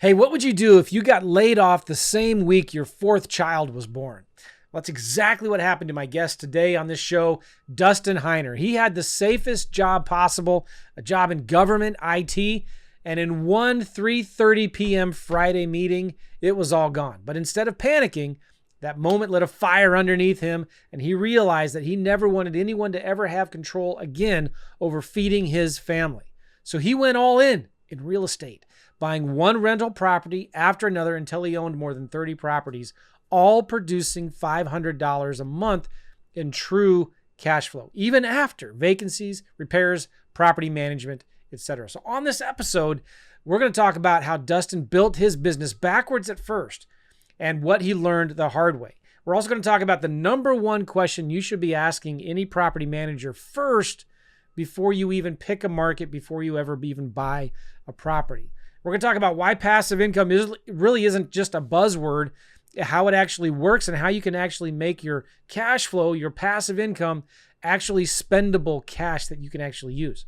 Hey, what would you do if you got laid off the same week your fourth child was born? Well, that's exactly what happened to my guest today on this show, Dustin Heiner. He had the safest job possible, a job in government IT, and in one 3:30 p.m. Friday meeting, it was all gone. But instead of panicking, that moment lit a fire underneath him, and he realized that he never wanted anyone to ever have control again over feeding his family. So he went all in real estate, buying one rental property after another until he owned more than 30 properties, all producing $500 a month in true cash flow, even after vacancies, repairs, property management, etc. So on this episode, we're going to talk about how Dustin built his business backwards at first and what he learned the hard way. We're also going to talk about the number one question you should be asking any property manager first before you even pick a market, before you ever even buy a property. We're going to talk about why passive income really isn't just a buzzword, how it actually works, and how you can actually make your cash flow, your passive income, actually spendable cash that you can actually use.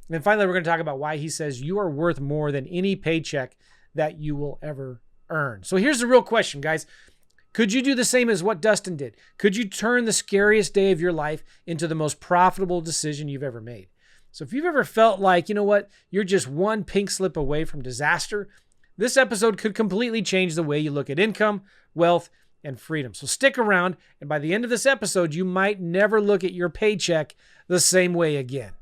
And then finally, we're going to talk about why he says you are worth more than any paycheck that you will ever earn. So here's the real question, guys. Could you do the same as what Dustin did? Could you turn the scariest day of your life into the most profitable decision you've ever made? So if you've ever felt like, you know what, you're just one pink slip away from disaster, this episode could completely change the way you look at income, wealth, and freedom. So stick around, and by the end of this episode, you might never look at your paycheck the same way again.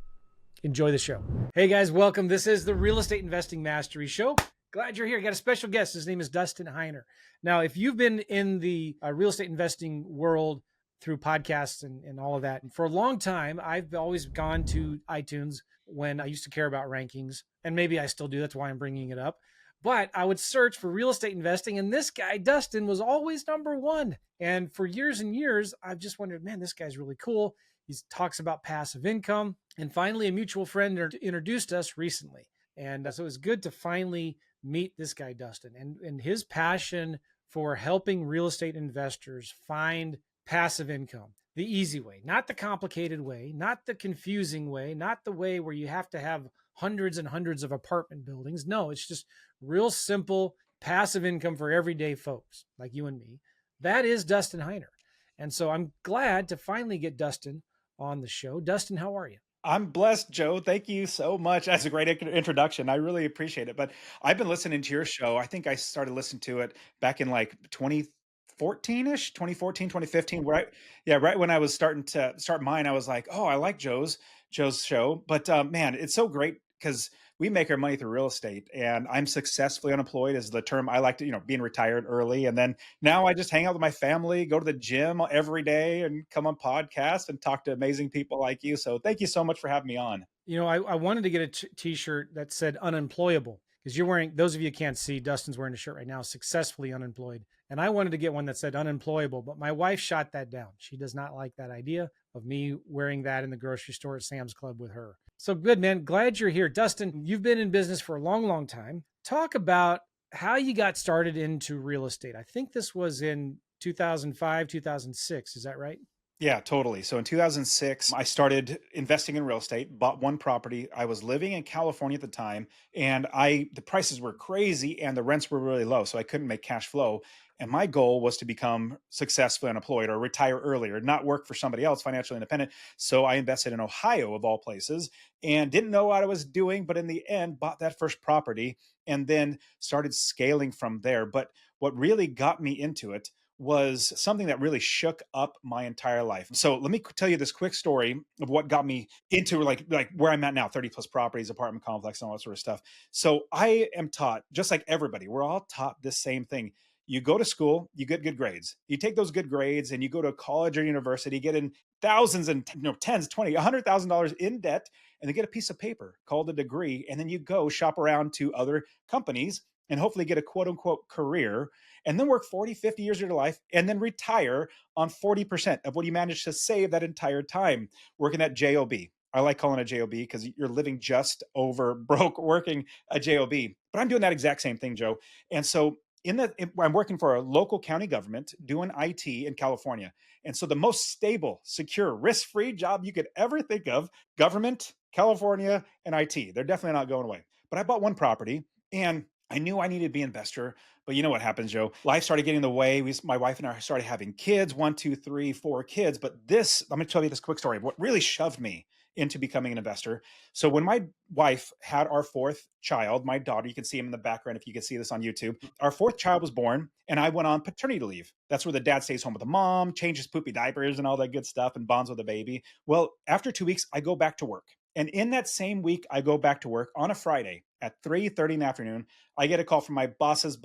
Enjoy the show. Hey guys, welcome. This is the Real Estate Investing Mastery Show. Glad you're here. Got a special guest. His name is Dustin Heiner. Now, if you've been in the real estate investing world through podcasts and all of that, and for a long time, I've always gone to iTunes when I used to care about rankings, and maybe I still do. That's why I'm bringing it up. But I would search for real estate investing, and this guy, Dustin, was always number one. And for years and years, I've just wondered, man, this guy's really cool. He talks about passive income. And finally, a mutual friend introduced us recently. And so it was good to finally meet this guy, Dustin, and his passion for helping real estate investors find passive income, the easy way, not the complicated way, not the confusing way, not the way where you have to have hundreds and hundreds of apartment buildings. No, it's just real simple passive income for everyday folks like you and me. That is Dustin Heiner. And so I'm glad to finally get Dustin on the show. Dustin, how are you? I'm blessed, Joe. Thank you so much. That's a great introduction. I really appreciate it. But I've been listening to your show. I think I started listening to it back in like 2014-ish, 2014, 2015, right? Yeah, right when I was starting to start mine, I was like, oh, I like Joe's show. But man, it's so great because we make our money through real estate, and I'm successfully unemployed is the term I like to, being retired early. And then now I just hang out with my family, go to the gym every day, and come on podcasts and talk to amazing people like you. So thank you so much for having me on. You know, I wanted to get a t-shirt that said unemployable because you're wearing, those of you can't see, Dustin's wearing a shirt right now, successfully unemployed. And I wanted to get one that said unemployable, but my wife shot that down. She does not like that idea of me wearing that in the grocery store at Sam's Club with her. So good, man. Glad you're here. Dustin, you've been in business for a long, long time. Talk about how you got started into real estate. I think this was in 2005, 2006. Is that right? Yeah, totally. So in 2006, I started investing in real estate, bought one property. I was living in California at the time, and the prices were crazy and the rents were really low, so I couldn't make cash flow. And my goal was to become successfully unemployed or retire earlier, not work for somebody else, financially independent. So I invested in Ohio of all places and didn't know what I was doing, but in the end bought that first property and then started scaling from there. But what really got me into it was something that really shook up my entire life. So let me tell you this quick story of what got me into like where I'm at now, 30 plus properties, apartment complex, and all that sort of stuff. So I am taught, just like everybody, we're all taught this same thing. You go to school, you get good grades. You take those good grades and you go to college or university, get in thousands and tens, 20, $100,000 in debt, and then get a piece of paper called a degree. And then you go shop around to other companies and hopefully get a quote unquote career, and then work 40, 50 years of your life and then retire on 40% of what you managed to save that entire time working at JOB. I like calling it JOB because you're living just over broke working a JOB. But I'm doing that exact same thing, Joe. And so I'm working for a local county government doing IT in California. And so the most stable, secure, risk-free job you could ever think of, government, California, and IT. They're definitely not going away. But I bought one property, and I knew I needed to be an investor, but you know what happens, Joe? Life started getting in the way. My wife and I started having kids, one, two, three, four kids. But this, let me tell you this quick story of what really shoved me into becoming an investor. So when my wife had our fourth child, my daughter, you can see him in the background if you can see this on YouTube. Our fourth child was born, and I went on paternity leave. That's where the dad stays home with the mom, changes poopy diapers and all that good stuff, and bonds with the baby. Well, after 2 weeks, I go back to work. And in that same week, I go back to work on a Friday at 3:30 in the afternoon. I get a call from my boss's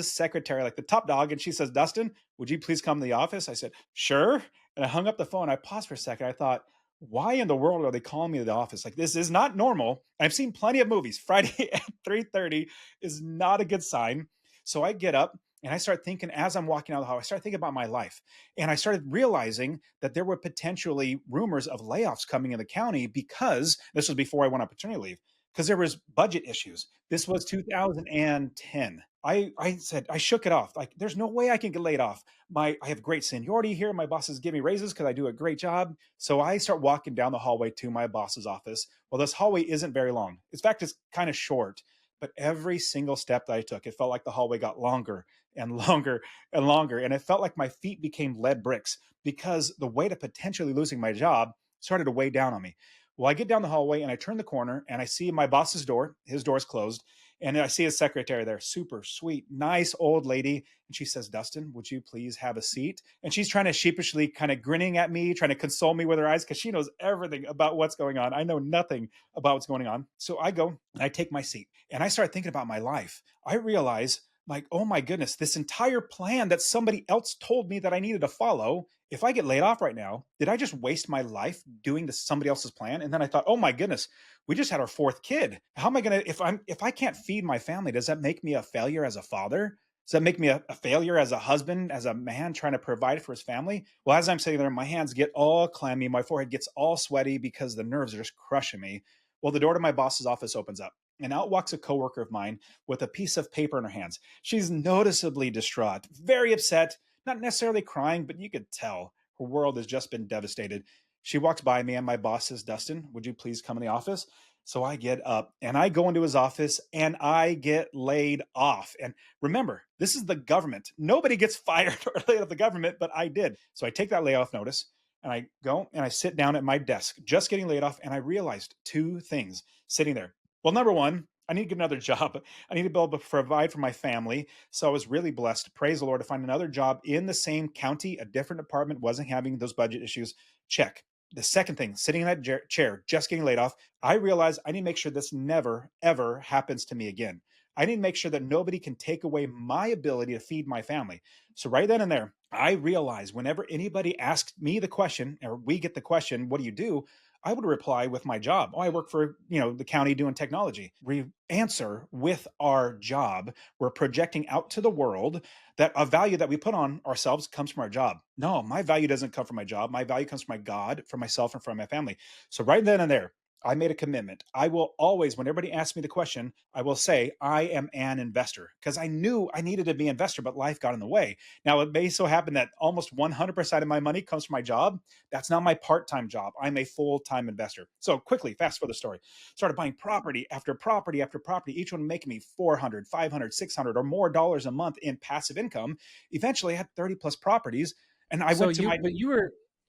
secretary, like the top dog, and she says, "Dustin, would you please come to the office?" I said, "Sure." And I hung up the phone. I paused for a second. I thought, why in the world are they calling me to the office? Like, this is not normal. I've seen plenty of movies. Friday at 3:30 is not a good sign. So I get up and I start thinking, as I'm walking out of the hall, I start thinking about my life. And I started realizing that there were potentially rumors of layoffs coming in the county, because this was before I went on paternity leave, because there was budget issues. This was 2010. I said, I shook it off. Like, there's no way I can get laid off. I have great seniority here. My bosses give me raises because I do a great job. So I start walking down the hallway to my boss's office. Well, this hallway isn't very long. In fact, it's kind of short. But every single step that I took, it felt like the hallway got longer and longer and longer. And it felt like my feet became lead bricks, because the weight of potentially losing my job started to weigh down on me. Well, I get down the hallway and I turn the corner and I see my boss's door. His door is closed. And I see his secretary there, super sweet, nice old lady. And she says, "Dustin, would you please have a seat?" And she's trying to sheepishly kind of grinning at me, trying to console me with her eyes, because she knows everything about what's going on. I know nothing about what's going on. So I go and I take my seat and I start thinking about my life. I realize, like, oh my goodness, this entire plan that somebody else told me that I needed to follow, if I get laid off right now, did I just waste my life doing this somebody else's plan? And then I thought, oh my goodness, we just had our fourth kid. How am I gonna, if I can't feed my family, does that make me a failure as a father? Does that make me a failure as a husband, as a man trying to provide for his family? Well, as I'm sitting there, my hands get all clammy, my forehead gets all sweaty because the nerves are just crushing me. Well, the door to my boss's office opens up, and out walks a coworker of mine with a piece of paper in her hands. She's noticeably distraught, very upset, not necessarily crying, but you could tell her world has just been devastated. She walks by me, and my boss says, "Dustin, would you please come in the office?" So I get up and I go into his office and I get laid off. And remember, this is the government. Nobody gets fired or laid off the government, but I did. So I take that layoff notice and I go and I sit down at my desk, just getting laid off. And I realized two things sitting there. Well, number one, I need to get another job. I need to be able to provide for my family. So I was really blessed, praise the Lord, to find another job in the same county, a different department, wasn't having those budget issues. Check. The second thing, sitting in that chair, just getting laid off, I realized I need to make sure this never, ever happens to me again. I need to make sure that nobody can take away my ability to feed my family. So right then and there, I realized whenever anybody asked me the question, or we get the question, "What do you do?" I would reply with my job. "Oh, I work for, the county doing technology." We answer with our job. We're projecting out to the world that a value that we put on ourselves comes from our job. No, my value doesn't come from my job. My value comes from my God, from myself, and from my family. So right then and there, I made a commitment. I will always, when everybody asks me the question, I will say, "I am an investor," because I knew I needed to be an investor, but life got in the way. Now, it may so happen that almost 100% of my money comes from my job. That's not my part-time job. I'm a full-time investor. So quickly, fast forward the story. Started buying property after property after property, each one making me 400, 500, 600 or more dollars a month in passive income. Eventually, I had 30 plus properties. And I So went to you, my but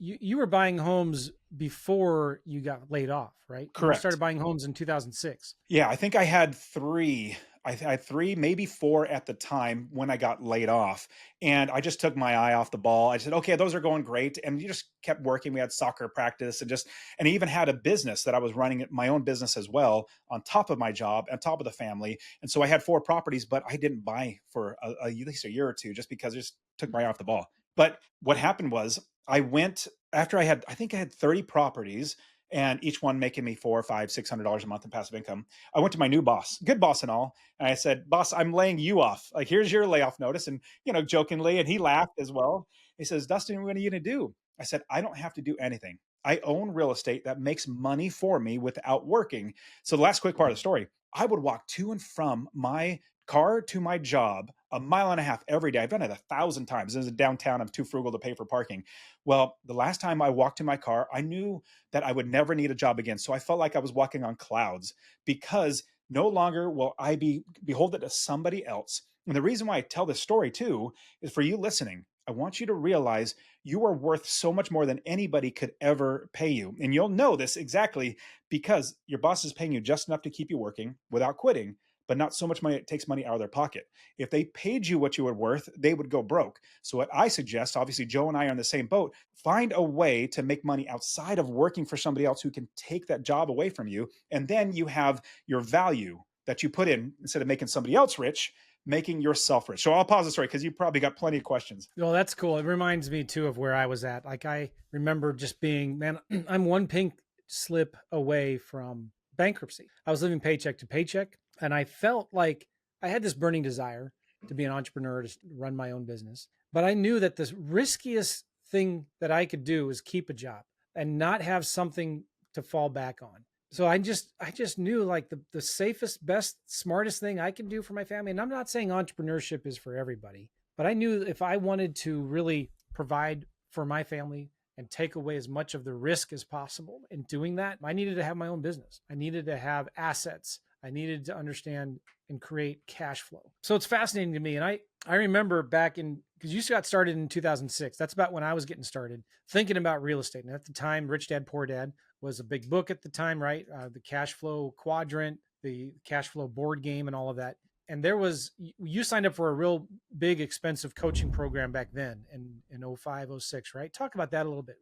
you were buying homes before you got laid off, right? You started correct. buying homes in 2006. Yeah, I think I had 3. I had 3, maybe 4 at the time when I got laid off, and I just took my eye off the ball. I said, "Okay, those are going great," and you just kept working. We had soccer practice and I even had a business that I was running, my own business as well, on top of my job, on top of the family, and so I had 4 properties, but I didn't buy for at least a year or 2 just because I just took my eye off the ball. But what happened was I went after I think I had 30 properties, and each one making me 4, 5, $600 a month in passive income. I went to my new boss, good boss and all, and I said, "Boss, I'm laying you off. Like, here's your layoff notice." And, jokingly, and he laughed as well. He says, "Dustin, what are you going to do?" I said, "I don't have to do anything. I own real estate that makes money for me without working." So the last quick part of the story, I would walk to and from my car to my job a mile and a half every day. I've done it 1,000 times. This is downtown. I'm too frugal to pay for parking. Well, the last time I walked to my car, I knew that I would never need a job again. So I felt like I was walking on clouds, because No longer will I be beholden to somebody else. And the reason why I tell this story too is for you listening. I want you to realize you are worth so much more than anybody could ever pay you. And you'll know this exactly because your boss is paying you just enough to keep you working without quitting, but not so much money it takes money out of their pocket. If they paid you what you were worth, they would go broke. So, what I suggest, obviously, Joe and I are in the same boat, find a way to make money outside of working for somebody else who can take that job away from you. And then you have your value that you put in instead of making somebody else rich, making yourself rich. So I'll pause the story because you probably got plenty of questions. Well, that's cool. It reminds me too of where I was at. Like I remember just being, man, I'm one pink slip away from bankruptcy. I was living paycheck to paycheck, and I felt like I had this burning desire to be an entrepreneur, to run my own business. But I knew that the riskiest thing that I could do was keep a job and not have something to fall back on. So I just knew like the safest, best, smartest thing I can do for my family. And I'm not saying entrepreneurship is for everybody, but I knew if I wanted to really provide for my family and take away as much of the risk as possible in doing that, I needed to have my own business. I needed to have assets. I needed to understand and create cash flow. So it's fascinating to me. And I remember back in, because you got started in 2006. That's about when I was getting started thinking about real estate. And at the time, Rich Dad, Poor Dad was a big book at the time, right? The cash flow quadrant, the cash flow board game, and all of that. And there was, you signed up for a real big, expensive coaching program back then in 05, 06, right? Talk about that a little bit.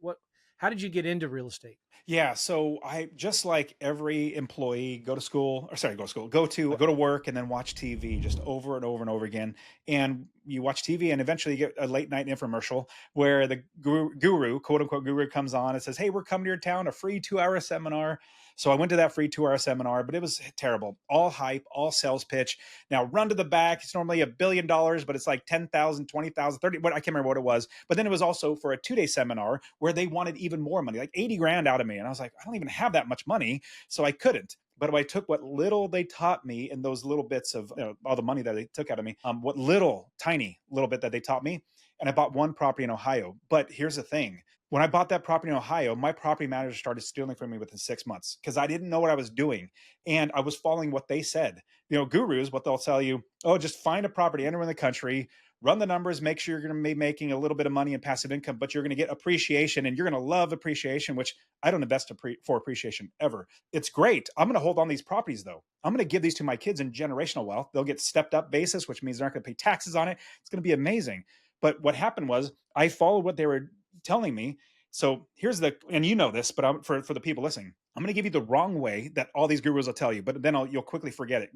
How did you get into real estate? Yeah, so I just like every employee go to school, or sorry, go to school, go to work and then watch TV just over and over and over again. And you watch TV and eventually you get a late night infomercial where the guru, quote unquote guru comes on and says, "Hey, we're coming to your town, a free 2 hour seminar." So I went to that free 2 hour seminar, but it was terrible. All hype, all sales pitch. Now run to the back. It's normally $1 billion, but it's like 10,000, 20,000, 30. What I can't remember what it was. But then it was also for a 2 day seminar where they wanted even more money, like 80 grand out of me. And I was like, I don't even have that much money. So I couldn't. But I took what little they taught me in those little bits of all the money that they took out of me, what little, tiny little bit that they taught me. And I bought one property in Ohio. But here's the thing. When I bought that property in Ohio, my property manager started stealing from me within 6 months because I didn't know what I was doing. And I was following what they said. Gurus, what they'll tell you, oh, just find a property anywhere in the country, run the numbers, make sure you're going to be making a little bit of money in passive income, but you're going to get appreciation and you're going to love appreciation, which I don't invest for appreciation ever. It's great. I'm going to hold on these properties though. I'm going to give these to my kids in generational wealth. They'll get stepped up basis, which means they're not going to pay taxes on it. It's going to be amazing. But what happened was I followed what they were telling me. So here's and you know this, but for the people listening, I'm going to give you the wrong way that all these gurus will tell you, but then you'll quickly forget it.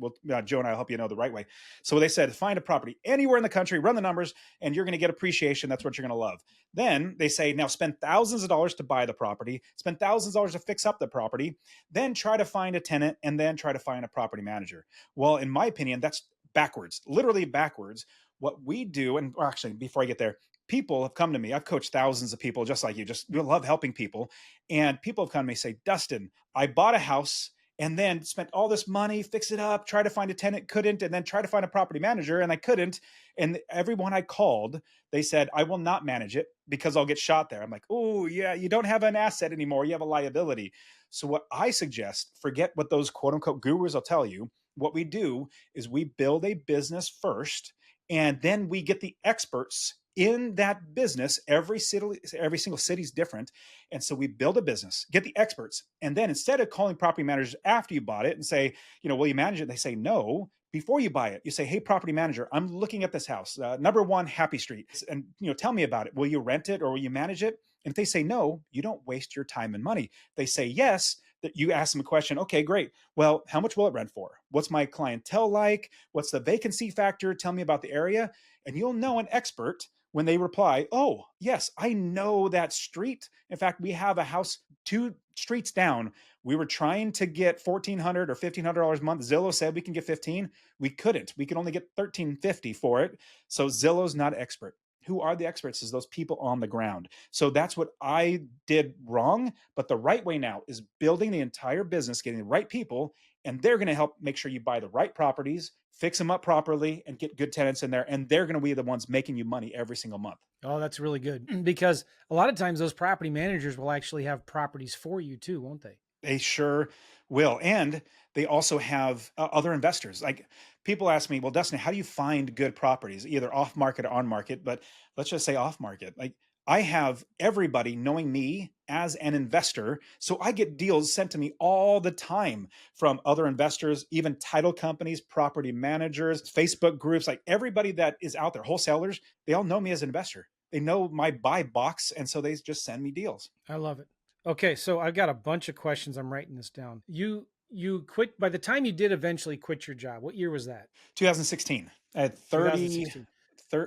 Joe and I will help you know the right way. So they said, find a property anywhere in the country, run the numbers, and you're going to get appreciation. That's what you're going to love. Then they say, now spend thousands of dollars to buy the property, spend thousands of dollars to fix up the property, then try to find a tenant, and then try to find a property manager. Well, in my opinion, that's backwards, literally backwards. What we do, and actually, before I get there, people have come to me. I've coached thousands of people just like you, just love helping people. And people have come to me and say, Dustin, I bought a house and then spent all this money, fix it up, try to find a tenant, couldn't, and then try to find a property manager and I couldn't. And everyone I called, they said, I will not manage it because I'll get shot there. I'm like, oh yeah, you don't have an asset anymore. You have a liability. So what I suggest, forget what those quote unquote gurus will tell you. What we do is we build a business first and then we get the experts in that business. Every single city is different. And so we build a business, get the experts. And then instead of calling property managers after you bought it and say, will you manage it? They say no. Before you buy it, you say, hey, property manager, I'm looking at this house, number 1 Happy Street. And tell me about it. Will you rent it or will you manage it? And if they say no, you don't waste your time and money. If they say yes, that you ask them a question. Okay, great. Well, how much will it rent for? What's my clientele like? What's the vacancy factor? Tell me about the area. And you'll know an expert when they reply, oh, yes, I know that street. In fact, we have a house 2 streets down. We were trying to get $1,400 or $1,500 a month. Zillow said we can get 15. We couldn't. We could only get $1,350 for it. So Zillow's not an expert. Who are the experts is those people on the ground. So that's what I did wrong. But the right way now is building the entire business, getting the right people, and they're going to help make sure you buy the right properties, fix them up properly, and get good tenants in there. And they're going to be the ones making you money every single month. Oh, that's really good. Because a lot of times those property managers will actually have properties for you too, won't they? They sure will. And they also have other investors. Like people ask me, well, Dustin, how do you find good properties, either off market or on market? But let's just say off market. Like I have everybody knowing me as an investor. So I get deals sent to me all the time from other investors, even title companies, property managers, Facebook groups, like everybody that is out there, wholesalers, they all know me as an investor. They know my buy box. And so they just send me deals. I love it. Okay, so I've got a bunch of questions. I'm writing this down. You quit by the time you did eventually quit your job. What year was that? 2016. I had 2016.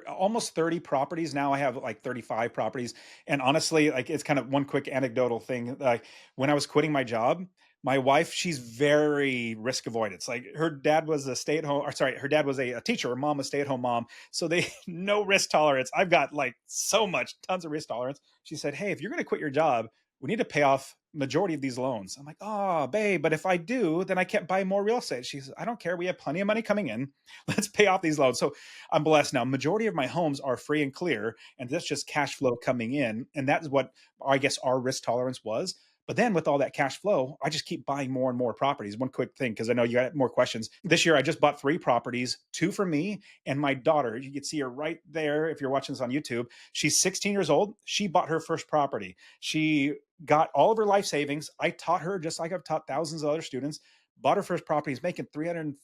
almost 30 properties. Now I have like 35 properties. And honestly, like it's kind of one quick anecdotal thing. Like when I was quitting my job, my wife, she's very risk avoidance. Like her dad was a stay-at-home, or sorry, her dad was a teacher, her mom was a stay-at-home mom. So they no risk tolerance. I've got like so much, tons of risk tolerance. She said, hey, if you're going to quit your job, we need to pay off majority of these loans. I'm like, oh, babe, but if I do, then I can't buy more real estate. She says, I don't care. We have plenty of money coming in. Let's pay off these loans. So I'm blessed now. Majority of my homes are free and clear, and that's just cash flow coming in. And that is what I guess our risk tolerance was. But then with all that cash flow, I just keep buying more and more properties. One quick thing, because I know you got more questions. This year, I just bought 3 properties, 2 for me and my daughter. You can see her right there if you're watching this on YouTube. She's 16 years old. She bought her first property. She got all of her life savings. I taught her just like I've taught thousands of other students. Bought her first property. Is making $315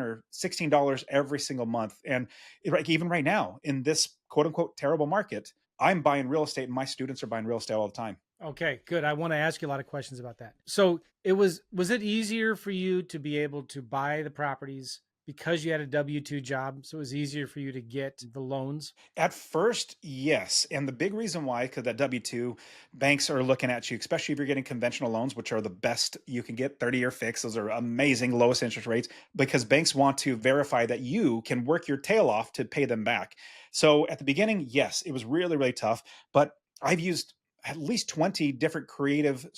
or $16 every single month. And like even right now in this quote unquote terrible market, I'm buying real estate and my students are buying real estate all the time. Okay, good. I want to ask you a lot of questions about that. So was it easier for you to be able to buy the properties because you had a W-2 job? So it was easier for you to get the loans? At first, yes. And the big reason why, because that W-2, banks are looking at you, especially if you're getting conventional loans, which are the best you can get, 30-year fixed. Those are amazing, lowest interest rates, because banks want to verify that you can work your tail off to pay them back. So at the beginning, yes, it was really, really tough. But I've used at least 20 different creative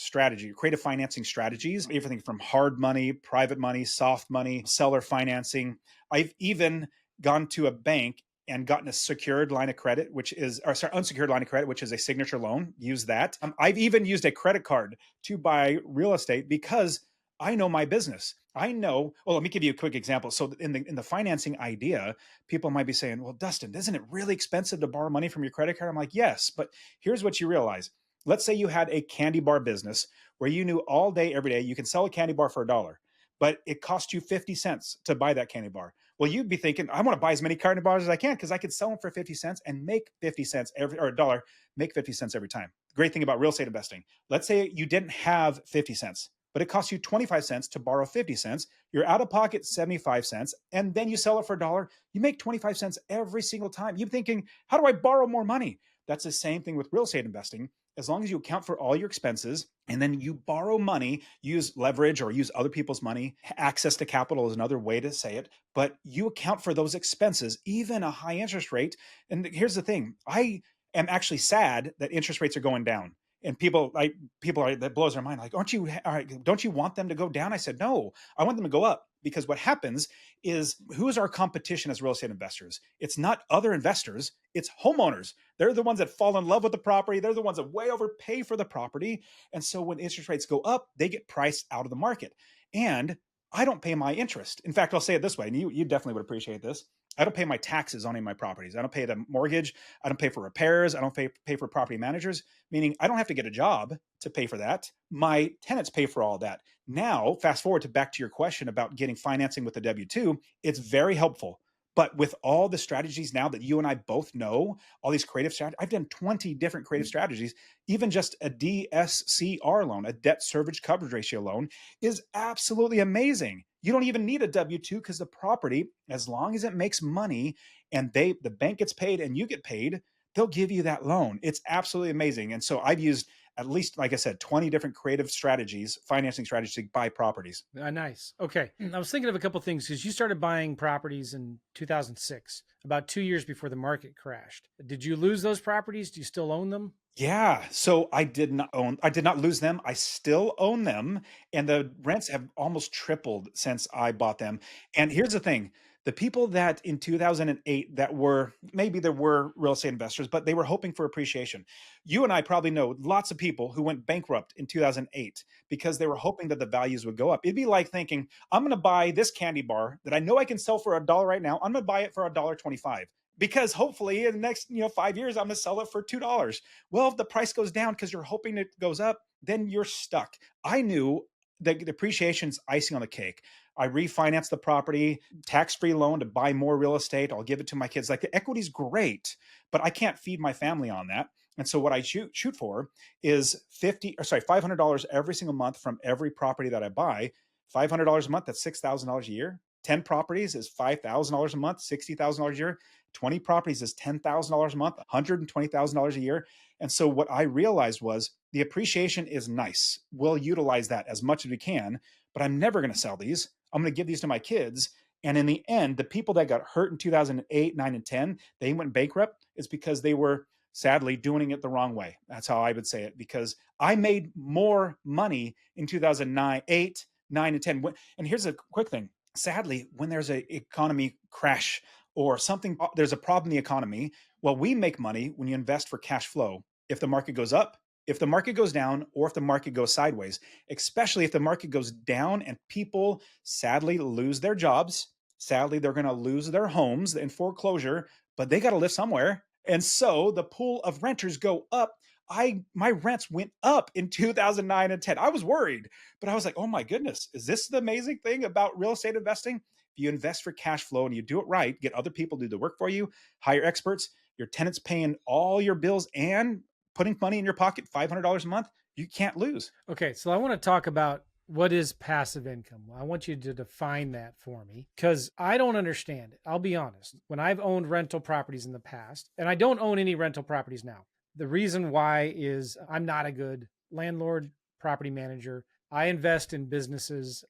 financing strategies, everything from hard money, private money, soft money, seller financing. I've even gone to a bank and gotten a secured line of credit, which is, or sorry, unsecured line of credit, which is a signature loan. Use that. I've even used a credit card to buy real estate because I know my business. I know. Well, let me give you a quick example. So in the financing idea, people might be saying, "Well, Dustin, isn't it really expensive to borrow money from your credit card?" I'm like, "Yes, but here's what you realize. Let's say you had a candy bar business where you knew all day, every day, you can sell a candy bar for $1, but it cost you 50 cents to buy that candy bar. Well, you'd be thinking, I want to buy as many candy bars as I can because I could sell them for 50 cents and make 50 cents every, or $1, make 50 cents every time. Great thing about real estate investing. Let's say you didn't have 50 cents, but it costs you 25 cents to borrow 50 cents. You're out of pocket 75 cents, and then you sell it for $1. You make 25 cents every single time. You're thinking, how do I borrow more money? That's the same thing with real estate investing. As long as you account for all your expenses and then you borrow money, use leverage or use other people's money. Access to capital is another way to say it, but you account for those expenses, even a high interest rate. And here's the thing, I am actually sad that interest rates are going down. And people are, that blows their mind. Like, aren't you, all right, don't you want them to go down? I said, no, I want them to go up, because what happens is, who is our competition as real estate investors? It's not other investors, it's homeowners. They're the ones that fall in love with the property. They're the ones that way overpay for the property. And so when interest rates go up, they get priced out of the market. And I don't pay my interest. In fact, I'll say it this way, and you definitely would appreciate this. I don't pay my taxes on any of my properties. I don't pay the mortgage. I don't pay for repairs. I don't pay for property managers, meaning I don't have to get a job to pay for that. My tenants pay for all that. Now, fast forward to back to your question about getting financing with the W-2, it's very helpful. But with all the strategies now that you and I both know, all these creative strategies, I've done 20 different creative strategies. Even just a DSCR loan, a debt service coverage ratio loan, is absolutely amazing. You don't even need a W-2 because the property, as long as it makes money and the bank gets paid and you get paid, they'll give you that loan. It's absolutely amazing. And so I've used at least, like I said, 20 different creative strategies, financing strategies to buy properties. Nice. Okay. I was thinking of a couple of things because you started buying properties in 2006, about 2 years before the market crashed. Did you lose those properties? Do you still own them? Yeah, so I did not lose them. I still own them, and the rents have almost tripled since I bought them. And here's the thing, The people that in 2008 that were, maybe there were real estate investors, but they were hoping for appreciation. You and I probably know lots of people who went bankrupt in 2008 because they were hoping that the values would go up. It'd be like thinking, I'm going to buy this candy bar that I know I can sell for $1 right now. I'm going to buy it for $1.25 because hopefully in the next 5 years I'm going to sell it for $2. Well, if the price goes down because you're hoping it goes up, then you're stuck. I knew the depreciation's icing on the cake. I refinanced the property, tax-free loan to buy more real estate. I'll give it to my kids. Like, the equity's great, but I can't feed my family on that. And so what I shoot for is $500 every single month from every property that I buy. $500 a month, that's $6,000 a year. 10 properties is $5,000 a month, $60,000 a year. 20 properties is $10,000 a month, $120,000 a year. And so what I realized was the appreciation is nice. We'll utilize that as much as we can, but I'm never going to sell these. I'm going to give these to my kids. And in the end, the people that got hurt in 2008, 9, and 10, they went bankrupt, is because they were sadly doing it the wrong way. That's how I would say it, because I made more money in 2009, 8, 9, and 10. And here's a quick thing. Sadly, when there's an economy crash or something, there's a problem in the economy, well, we make money when you invest for cash flow. If the market goes up, if the market goes down, or if the market goes sideways, especially if the market goes down and people sadly lose their jobs, sadly, they're going to lose their homes in foreclosure, but they got to live somewhere. And so the pool of renters go up. My rents went up in 2009 and 10. I was worried, but I was like, oh my goodness, is this the amazing thing about real estate investing? If you invest for cash flow and you do it right, get other people to do the work for you, hire experts, your tenants paying all your bills and putting money in your pocket, $500 a month, you can't lose. Okay, so I want to talk about what is passive income. I want you to define that for me, because I don't understand it. I'll be honest. When I've owned rental properties in the past, and I don't own any rental properties now, the reason why is I'm not a good landlord, property manager. I invest in businesses,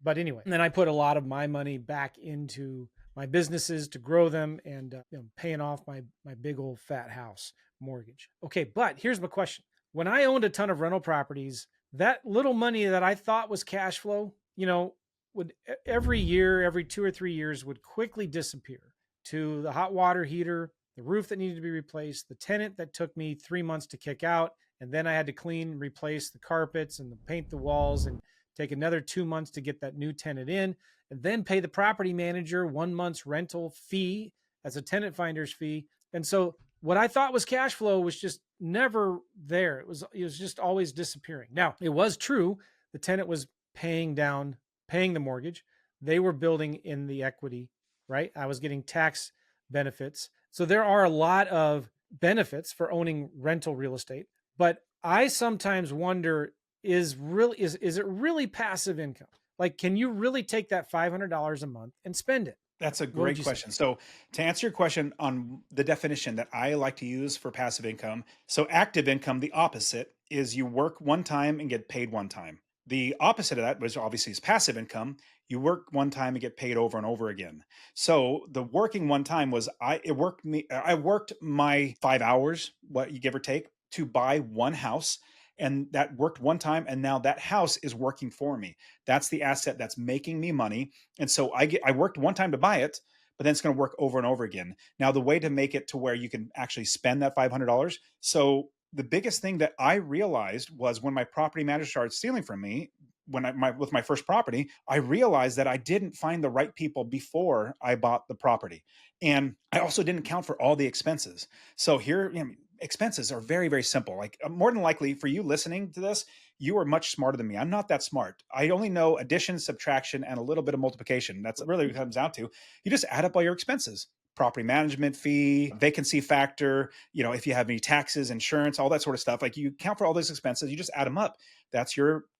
but anyway, and then I put a lot of my money back into my businesses to grow them and paying off my big old fat house mortgage. Okay, but here's my question. When I owned a ton of rental properties, that little money that I thought was cash flow, would every year, every 2 or 3 years, would quickly disappear to the hot water heater, the roof that needed to be replaced, the tenant that took me 3 months to kick out, and then I had to clean, replace the carpets and paint the walls, and take another 2 months to get that new tenant in, and then pay the property manager 1 month's rental fee as a tenant finder's fee. And so what I thought was cash flow was just never there. It was just always disappearing. Now, it was true. The tenant was paying the mortgage. They were building in the equity, right? I was getting tax benefits. So there are a lot of benefits for owning rental real estate. But I sometimes wonder, is it really passive income? Like, can you really take that $500 a month and spend it? That's a great question. So to answer your question on the definition that I like to use for passive income, so active income, the opposite is you work one time and get paid one time. The opposite of that, which obviously is passive income, you work one time and get paid over and over again. So the working one time was I worked my 5 hours, what you give or take, to buy one house. And that worked one time, and now that house is working for me. That's the asset that's making me money. And so I worked one time to buy it, but then it's going to work over and over again. Now, the way to make it to where you can actually spend that $500. So the biggest thing that I realized was when my property manager started stealing from me, with my first property, I realized that I didn't find the right people before I bought the property. And I also didn't account for all the expenses. So here, expenses are very, very simple. Like, more than likely for you listening to this, you are much smarter than me. I'm not that smart. I only know addition, subtraction, and a little bit of multiplication. That's really what it comes down to. You just add up all your expenses. Property management fee, vacancy factor, if you have any taxes, insurance, all that sort of stuff. Like, you count for all those expenses, you just add them up. That's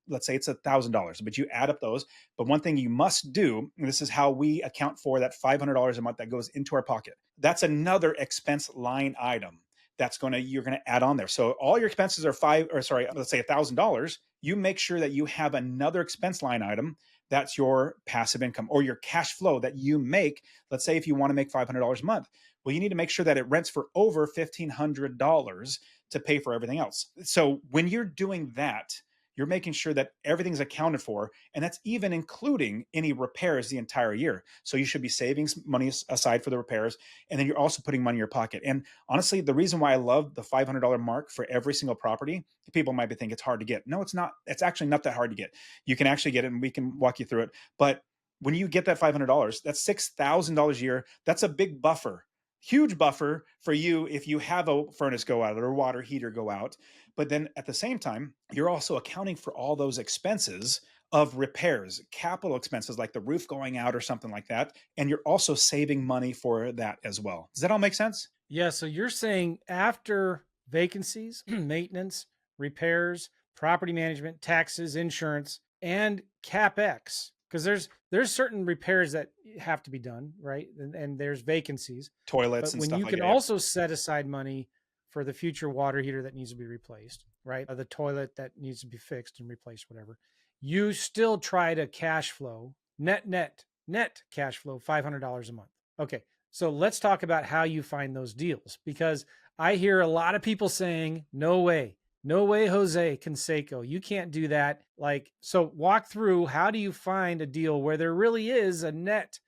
let's say it's $1,000, but you add up those. But one thing you must do, and this is how we account for that $500 a month that goes into our pocket. That's another expense line item you're going to add on there. So all your expenses are let's say $1,000. You make sure that you have another expense line item that's your passive income or your cash flow that you make. Let's say if you want to make $500 a month, well, you need to make sure that it rents for over $1,500 to pay for everything else. So when you're doing that, you're making sure that everything's accounted for. And that's even including any repairs the entire year. So you should be saving money aside for the repairs. And then you're also putting money in your pocket. And honestly, the reason why I love the $500 mark for every single property, people might be thinking it's hard to get. No, it's not. It's actually not that hard to get. You can actually get it, and we can walk you through it. But when you get that $500, that's $6,000 a year. That's a big buffer, huge buffer for you if you have a furnace go out or a water heater go out. But then at the same time, you're also accounting for all those expenses of repairs, capital expenses like the roof going out or something like that. And you're also saving money for that as well. Does that all make sense? Yeah. So you're saying after vacancies, maintenance, repairs, property management, taxes, insurance, and CapEx, because there's certain repairs that have to be done, right? And there's vacancies. Toilets But and when stuff you like can that. Yeah. also set aside money for the future water heater that needs to be replaced, right? The toilet that needs to be fixed and replaced, whatever. You still try to cash flow, net cash flow, $500 a month. Okay. So let's talk about how you find those deals, because I hear a lot of people saying, no way, Jose Canseco, you can't do that. Like, so walk through, how do you find a deal where there really is a net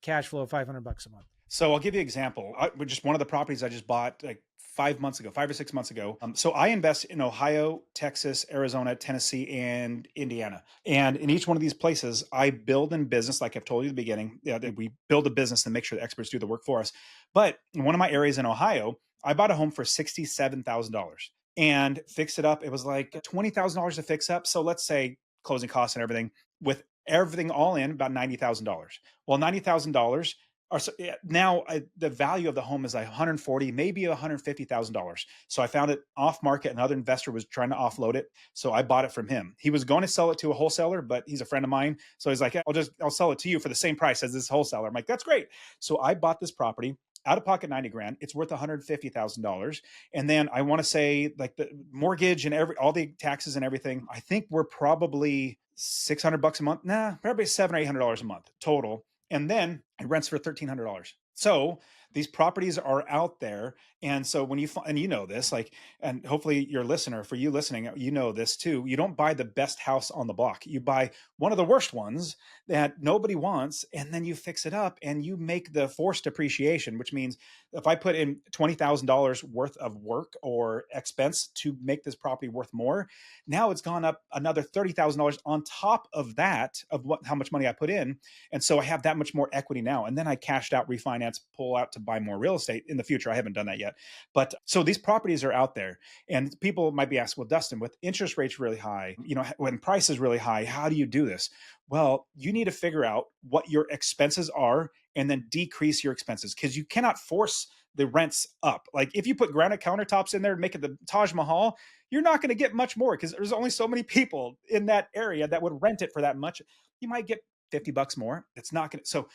cash flow of $500 a month? So I'll give you an example. Just one of the properties I just bought like 5 months ago, 5 or 6 months ago. So I invest in Ohio, Texas, Arizona, Tennessee, and Indiana. And in each one of these places, I build in business, like I've told you at the beginning. Yeah, we build a business and make sure the experts do the work for us. But in one of my areas in Ohio, I bought a home for $67,000 and fixed it up. It was like $20,000 to fix up. So let's say closing costs and everything, with everything all in, about $90,000. Well, $90,000 or so, yeah, now the value of the home is like 140, maybe $150,000. So I found it off market. Another investor was trying to offload it, so I bought it from him. He was going to sell it to a wholesaler, but he's a friend of mine, so he's like, I'll sell it to you for the same price as this wholesaler. I'm like, that's great. So I bought this property out of pocket, 90 grand. It's worth $150,000. And then I want to say, like, the mortgage and all the taxes and everything, I think we're probably $600 a month. Nah, probably $700 or $800 a month total. And then it rents for $1,300. So these properties are out there. And so when and you know this, like, and hopefully your listener, for you listening, you know this too. You don't buy the best house on the block. You buy one of the worst ones that nobody wants, and then you fix it up and you make the forced appreciation, which means if I put in $20,000 worth of work or expense to make this property worth more, now it's gone up another $30,000 on top of that, of how much money I put in. And so I have that much more equity now. And then I cashed out, refinance, pull out to buy more real estate in the future. I haven't done that yet. But so these properties are out there, and people might be asking, well, Dustin, with interest rates really high, when price is really high, how do you do this? Well, you need to figure out what your expenses are and then decrease your expenses, because you cannot force the rents up. Like if you put granite countertops in there and make it the Taj Mahal, you're not going to get much more because there's only so many people in that area that would rent it for that much. You might get $50 more. It's not going to. So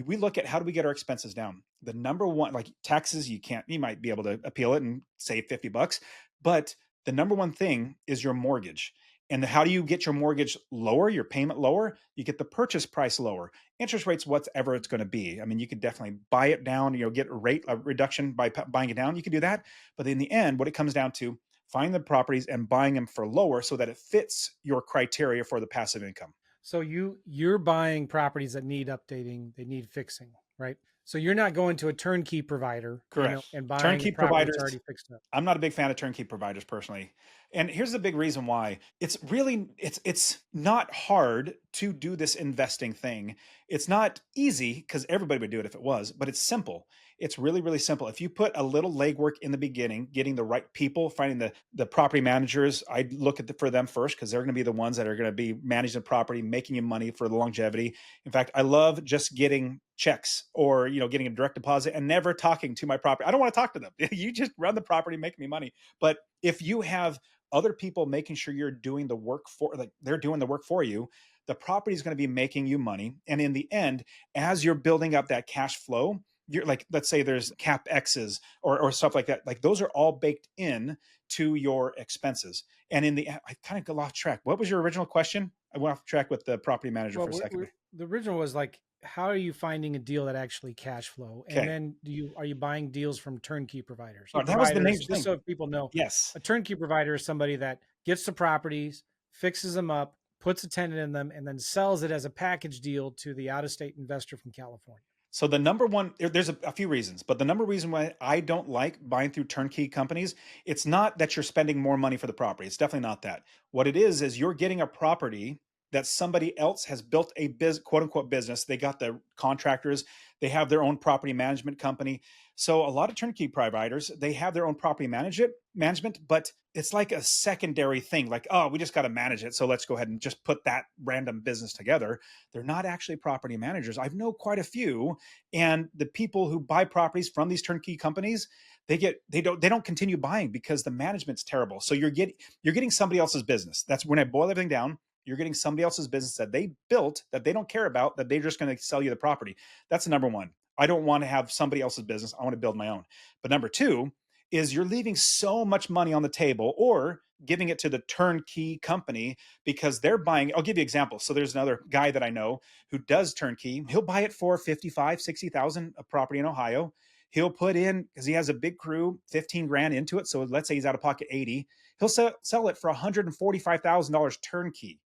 we look at, how do we get our expenses down? The number one, like taxes, you might be able to appeal it and save $50, but the number one thing is your mortgage. And how do you get your mortgage lower, your payment lower? You get the purchase price lower. Interest rates, whatever it's going to be. I mean, you could definitely buy it down, get a reduction by buying it down. You can do that. But in the end, what it comes down to, find the properties and buying them for lower so that it fits your criteria for the passive income. So you're buying properties that need updating, they need fixing, right? So you're not going to a turnkey provider, Correct. and buying Turnkey a property providers, that's already fixed up. I'm not a big fan of turnkey providers personally. And here's the big reason why. It's not hard to do this investing thing. It's not easy because everybody would do it if it was, but it's simple. It's really, really simple. If you put a little legwork in the beginning, getting the right people, finding the property managers, I'd look for them first because they're going to be the ones that are going to be managing the property, making you money for the longevity. In fact, I love just getting checks or getting a direct deposit and never talking to my property. I don't want to talk to them. You just run the property, make me money. But if you have other people making sure you're doing the work they're doing the work for you, the property is going to be making you money. And in the end, as you're building up that cash flow, you're like, let's say there's CapExes or stuff like that. Like those are all baked in to your expenses. And I kind of got off track. What was your original question? I went off track with the property manager for a second. The original was like, how are you finding a deal that actually cash flow? And then are you buying deals from turnkey providers? That was the main thing. Just so people know, yes, a turnkey provider is somebody that gets the properties, fixes them up, puts a tenant in them, and then sells it as a package deal to the out-of-state investor from California? So the number one, there's a few reasons, but the number reason why I don't like buying through turnkey companies, it's not that you're spending more money for the property. It's definitely not that. What it is you're getting a property that somebody else has built a quote unquote business. They got the contractors, they have their own property management company. So a lot of turnkey providers, they have their own property management, but it's like a secondary thing. Like, oh, we just got to manage it. So let's go ahead and just put that random business together. They're not actually property managers. I've known quite a few, and the people who buy properties from these turnkey companies, they don't continue buying because the management's terrible. So you're getting somebody else's business. That's when I boil everything down. You're getting somebody else's business that they built, that they don't care about, that they're just going to sell you the property. That's the number one. I don't want to have somebody else's business. I want to build my own. But number two is you're leaving so much money on the table or giving it to the turnkey company because they're buying. I'll give you an example. So there's another guy that I know who does turnkey. He'll buy it for 55, 60,000 a property in Ohio. He'll put in, because he has a big crew, 15 grand into it. So let's say he's out of pocket 80. He'll sell it for $145,000 turnkey.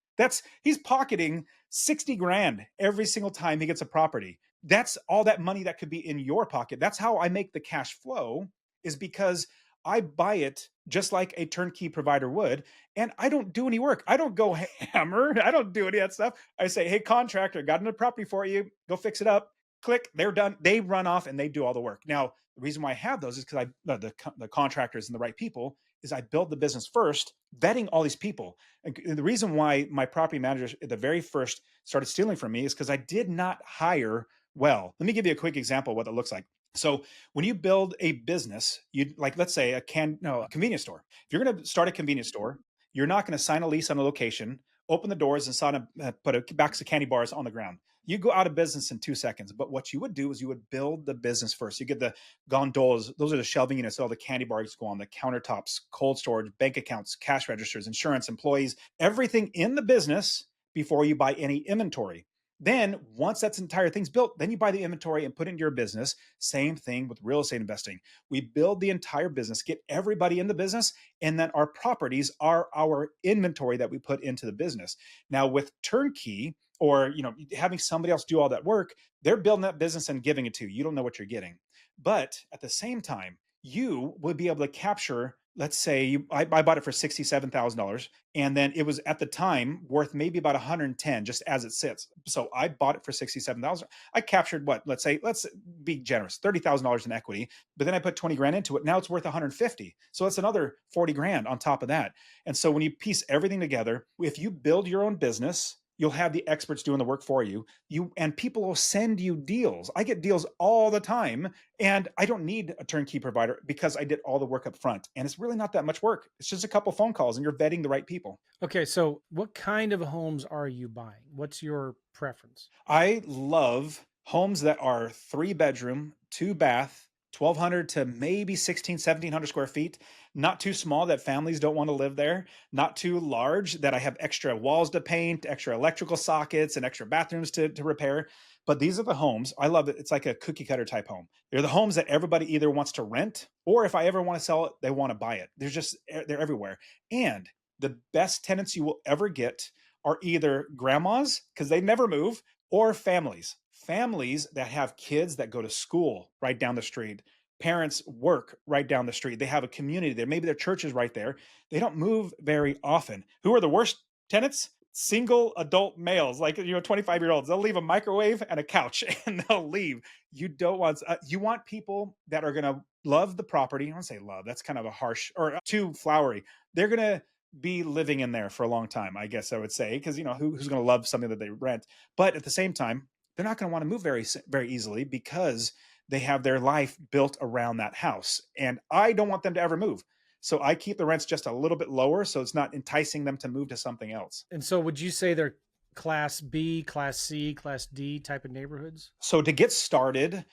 He's pocketing 60 grand every single time he gets a property. That's all that money that could be in your pocket. That's how I make the cash flow, is because I buy it just like a turnkey provider would, and I don't do any work. I don't go hammer. I don't do any of that stuff. I say, hey, contractor, got another property for you. Go fix it up. Click, they're done. They run off and they do all the work. Now, the reason why I have those is because the contractors and the right people is I build the business first, vetting all these people. And the reason why my property managers at the very first started stealing from me is because I did not hire well. Let me give you a quick example of what that looks like. So when you build a business, you like, let's say a convenience store. If you're going to start a convenience store, you're not going to sign a lease on a location, open the doors and put a box of candy bars on the ground. You go out of business in 2 seconds. But what you would do is you would build the business first. You get the gondolas. Those are the shelving units. All the candy bars go on, the countertops, cold storage, bank accounts, cash registers, insurance, employees, everything in the business before you buy any inventory. Then once that entire thing's built, then you buy the inventory and put it into your business. Same thing with real estate investing. We build the entire business, get everybody in the business, and then our properties are our inventory that we put into the business. Now with turnkey, or having somebody else do all that work, they're building that business and giving it to you. You don't know what you're getting. But at the same time, you would be able to capture, let's say I bought it for $67,000, and then it was at the time worth maybe about 110 just as it sits. So I bought it for 67,000. I captured what, let's be generous, $30,000 in equity, but then I put 20 grand into it. Now it's worth 150. So that's another 40 grand on top of that. And so when you piece everything together, if you build your own business, you'll have the experts doing the work for you. And people will send you deals. I get deals all the time, and I don't need a turnkey provider because I did all the work up front. And it's really not that much work. It's just a couple phone calls and you're vetting the right people. Okay, so what kind of homes are you buying? What's your preference? I love homes that are 3 bedroom, 2 bath, 1,200 to maybe 1,700 square feet. Not too small that families don't want to live there. Not too large that I have extra walls to paint, extra electrical sockets, and extra bathrooms to repair. But these are the homes. I love it. It's like a cookie cutter type home. They're the homes that everybody either wants to rent, or if I ever want to sell it, they want to buy it. They're everywhere. And the best tenants you will ever get are either grandmas, because they never move, or families that have kids that go to school right down the street. Parents work right down the street. They have a community there. Maybe their church is right there. They don't move very often. Who are the worst tenants? Single adult males, like 25-year-olds. They'll leave a microwave and a couch and they'll leave. You want people that are going to love the property. I don't say love. That's kind of a harsh or too flowery. They're going to be living in there for a long time, I guess I would say, because who's going to love something that they rent? But at the same time, they're not going to want to move very, very easily because they have their life built around that house. And I don't want them to ever move. So I keep the rents just a little bit lower so it's not enticing them to move to something else. And so would you say they're Class B, Class C, Class D type of neighborhoods? So to get started,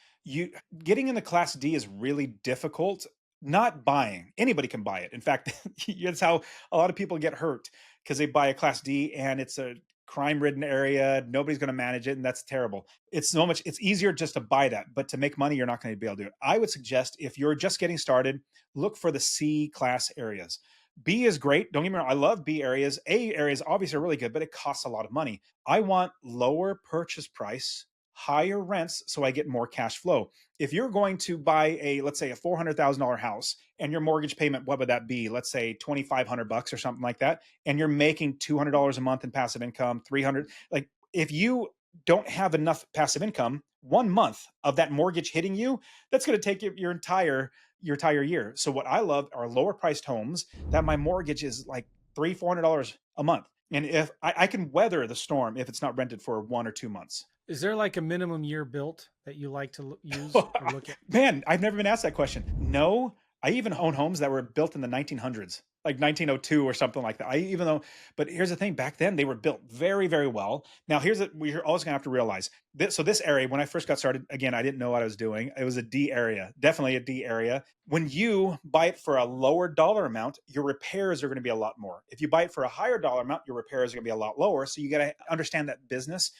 getting in the Class D is really difficult. Not buying. Anybody can buy it. In fact, it's how a lot of people get hurt, because they buy a Class D and it's a crime-ridden area. Nobody's going to manage it, and that's terrible. It's easier just to buy that, but to make money, you're not going to be able to do it. I would suggest, if you're just getting started, look for the C class areas. B is great. Don't get me wrong. I love B areas. A areas obviously are really good, but it costs a lot of money. I want lower purchase price, higher rents so I get more cash flow. If you're going to buy let's say a $400,000 house and your mortgage payment, what would that be? Let's say $2,500 or something like that. And you're making $200 a month in passive income, 300. Like if you don't have enough passive income, 1 month of that mortgage hitting you, that's going to take your entire year. So what I love are lower priced homes that my mortgage is like $300-$400 a month. And if I can weather the storm if it's not rented for 1 or 2 months. Is there like a minimum year built that you like to use or look at? Man, I've never been asked that question. No, I even own homes that were built in the 1900s, like 1902 or something like that. But here's the thing, back then they were built very, very well. Now, we're always gonna have to realize this. So this area, when I first got started, again, I didn't know what I was doing. It was a D area, definitely a D area. When you buy it for a lower dollar amount, your repairs are gonna be a lot more. If you buy it for a higher dollar amount, your repairs are gonna be a lot lower. So you gotta understand that business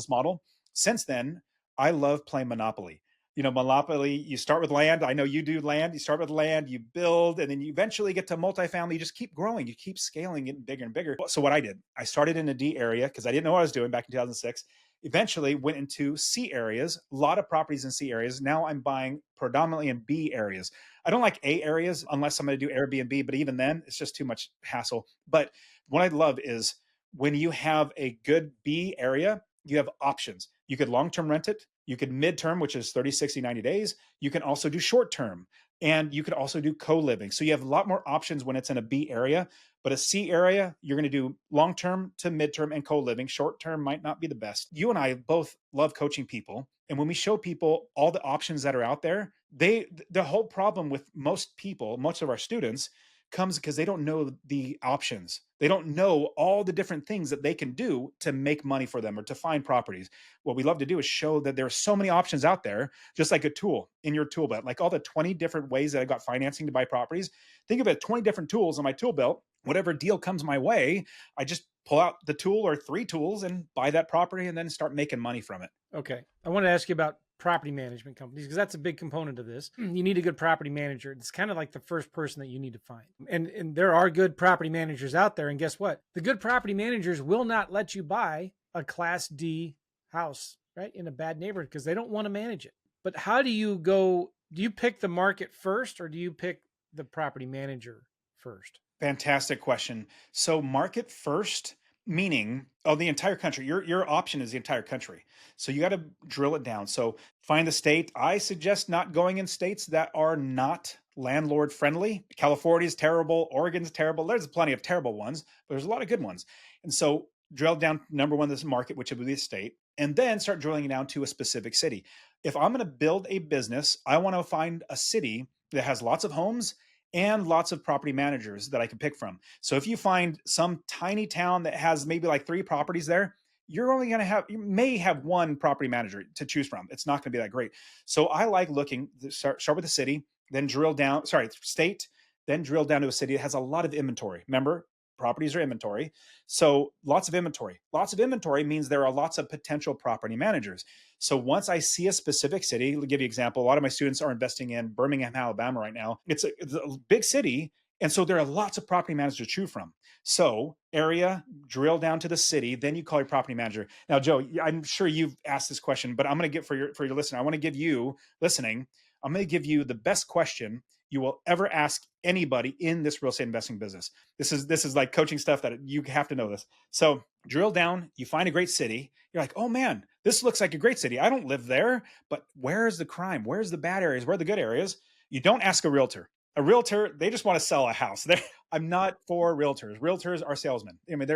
model. Since then, I love playing Monopoly. Monopoly, you start with land. I know you do land. You start with land, you build, and then you eventually get to multifamily. You just keep growing. You keep scaling, getting bigger and bigger. So what I did, I started in a D area because I didn't know what I was doing back in 2006. Eventually went into C areas, a lot of properties in C areas. Now I'm buying predominantly in B areas. I don't like A areas unless I'm going to do Airbnb, but even then it's just too much hassle. But what I love is when you have a good B area, you have options. You could long-term rent it. You could midterm, which is 30, 60, 90 days. You can also do short-term, and you could also do co-living. So you have a lot more options when it's in a B area, but a C area, you're going to do long-term to midterm and co-living. Short-term might not be the best. You and I both love coaching people. And when we show people all the options that are out there, the whole problem with most people, most of our students, comes because they don't know the options. They don't know all the different things that they can do to make money for them or to find properties. What we love to do is show that there are so many options out there, just like a tool in your tool belt, like all the 20 different ways that I got financing to buy properties. Think of it, 20 different tools in my tool belt. Whatever deal comes my way, I just pull out the tool or 3 tools and buy that property and then start making money from it. Okay. I want to ask you about property management companies because that's a big component of this. You need a good property manager. It's kind of like the first person that you need to find. And there are good property managers out there. And guess what? The good property managers will not let you buy a Class D house, right, in a bad neighborhood because they don't want to manage it. But how do you pick the market first or do you pick the property manager first? Fantastic question. So market first, meaning the entire country. Your option is the entire country. So you got to drill it down. So find the state. I suggest not going in states that are not landlord friendly. California is terrible. Oregon's terrible. There's plenty of terrible ones, but there's a lot of good ones. And so drill down number one, this market, which would be the state, and then start drilling it down to a specific city. If I'm going to build a business, I want to find a city that has lots of homes and lots of property managers that I can pick from. So if you find some tiny town that has maybe like 3 properties there, you may have 1 property manager to choose from. It's not going to be that great. So I like start with the city, then state, then drill down to a city that has a lot of inventory. Remember, properties are inventory. So lots of inventory. Lots of inventory means there are lots of potential property managers. So once I see a specific city, I'll give you an example. A lot of my students are investing in Birmingham, Alabama right now. It's a big city. And so there are lots of property managers to choose from. So area, drill down to the city, then you call your property manager. Now, Joe, I'm sure you've asked this question, but I'm going to get for your listener. I want to give you listening. I'm going to give you the best question you will ever ask anybody in this real estate investing business. This is like coaching stuff that you have to know this. So drill down, you find a great city. You're like, oh man, this looks like a great city. I don't live there, but where's the crime? Where's the bad areas? Where are the good areas? You don't ask a realtor. A realtor, they just want to sell a house. I'm not for realtors. Realtors are salesmen. I mean,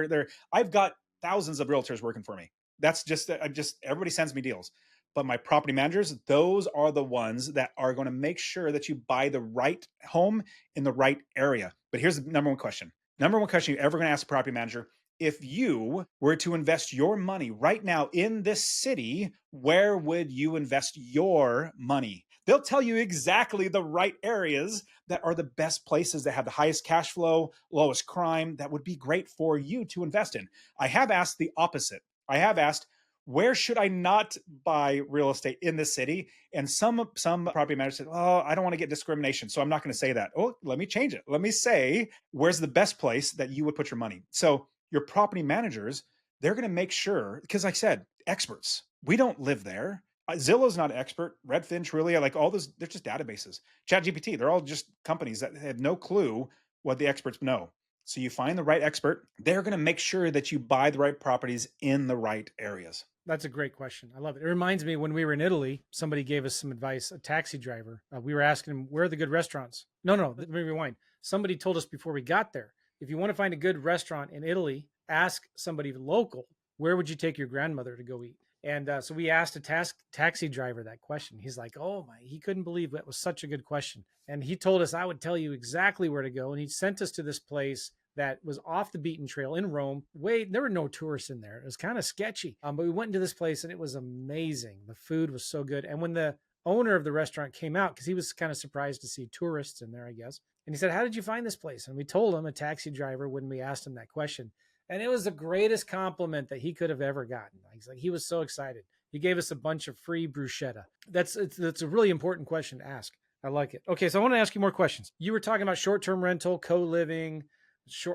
I've got thousands of realtors working for me. That's just everybody sends me deals. But my property managers, those are the ones that are going to make sure that you buy the right home in the right area. But here's the number one question. Number one question you're ever going to ask a property manager. If you were to invest your money right now in this city, where would you invest your money? They'll tell you exactly the right areas that are the best places that have the highest cash flow, lowest crime, that would be great for you to invest in. I have asked the opposite. I have asked, where should I not buy real estate in this city? And some property managers said, oh, I don't want to get discrimination, so I'm not going to say that. Oh, let me change it. Let me say, where's the best place that you would put your money? So your property managers, they're going to make sure, because like I said, experts, we don't live there. Zillow's not an expert. Redfin, Trulia, like all those, they're just databases. ChatGPT, they're all just companies that have no clue what the experts know. So you find the right expert, they're going to make sure that you buy the right properties in the right areas. That's a great question. I love it. It reminds me when we were in Italy, somebody gave us some advice, a taxi driver. We were asking him, where are the good restaurants? No, let me rewind. Somebody told us before we got there, if you want to find a good restaurant in Italy, ask somebody local, where would you take your grandmother to go eat? And so we asked a taxi driver that question. He's like, oh my, he couldn't believe that was such a good question. And he told us, I would tell you exactly where to go. And he sent us to this place that was off the beaten trail in Rome. There were no tourists in there. It was kind of sketchy. But we went into this place and it was amazing. The food was so good. And when the owner of the restaurant came out, because he was kind of surprised to see tourists in there, I guess. And he said, how did you find this place? And we told him, a taxi driver, when we asked him that question. And it was the greatest compliment that he could have ever gotten. He was so excited. He gave us a bunch of free bruschetta. That's a really important question to ask. I like it. Okay, so I want to ask you more questions. You were talking about short-term rental, co-living,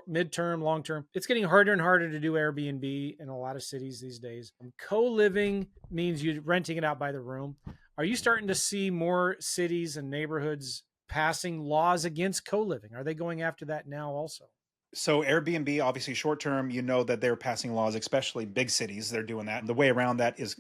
midterm, long-term. It's getting harder and harder to do Airbnb in a lot of cities these days. Co-living means you're renting it out by the room. Are you starting to see more cities and neighborhoods passing laws against co-living? Are they going after that now also? So Airbnb, obviously short term, you know that they're passing laws, especially big cities. They're doing that. The way around that is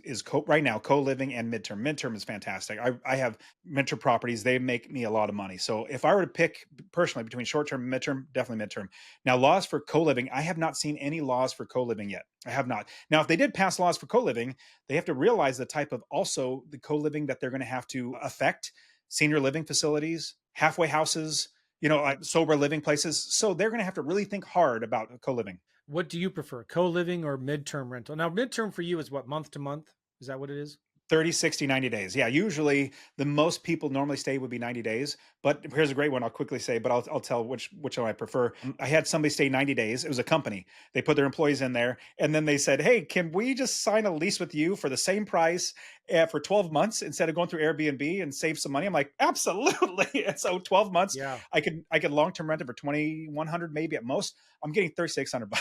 right now co-living and midterm. Midterm is fantastic. I have midterm properties. They make me a lot of money. So if I were to pick personally between short term and midterm, definitely midterm. Now laws for co-living, I have not seen any laws for co-living yet. I have not. Now, if they did pass laws for co-living, they have to realize the type of also the co-living that they're going to have to affect: senior living facilities, halfway houses, like sober living places. So they're going to have to really think hard about co-living. What do you prefer, co-living or midterm rental? Now, midterm for you is what, month to month? Is that what it is? 30, 60, 90 days. Yeah, usually the most people normally stay would be 90 days. But here's a great one I'll quickly say, but I'll tell which one I prefer. I had somebody stay 90 days. It was a company. They put their employees in there and then they said, hey, can we just sign a lease with you for the same price for 12 months instead of going through Airbnb and save some money? I'm like, absolutely. And so 12 months, yeah, I could long-term rent it for 2,100 maybe at most. I'm getting 3,600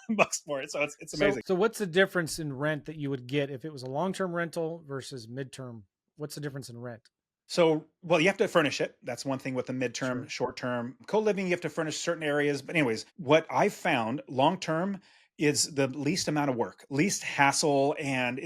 bucks for it. So it's amazing. So what's the difference in rent that you would get if it was a long-term rental versus midterm? What's the difference in rent? So, well, you have to furnish it. That's one thing with the midterm, Sure. short-term. Co-living, you have to furnish certain areas. But anyways, what I found long-term is the least amount of work, least hassle, and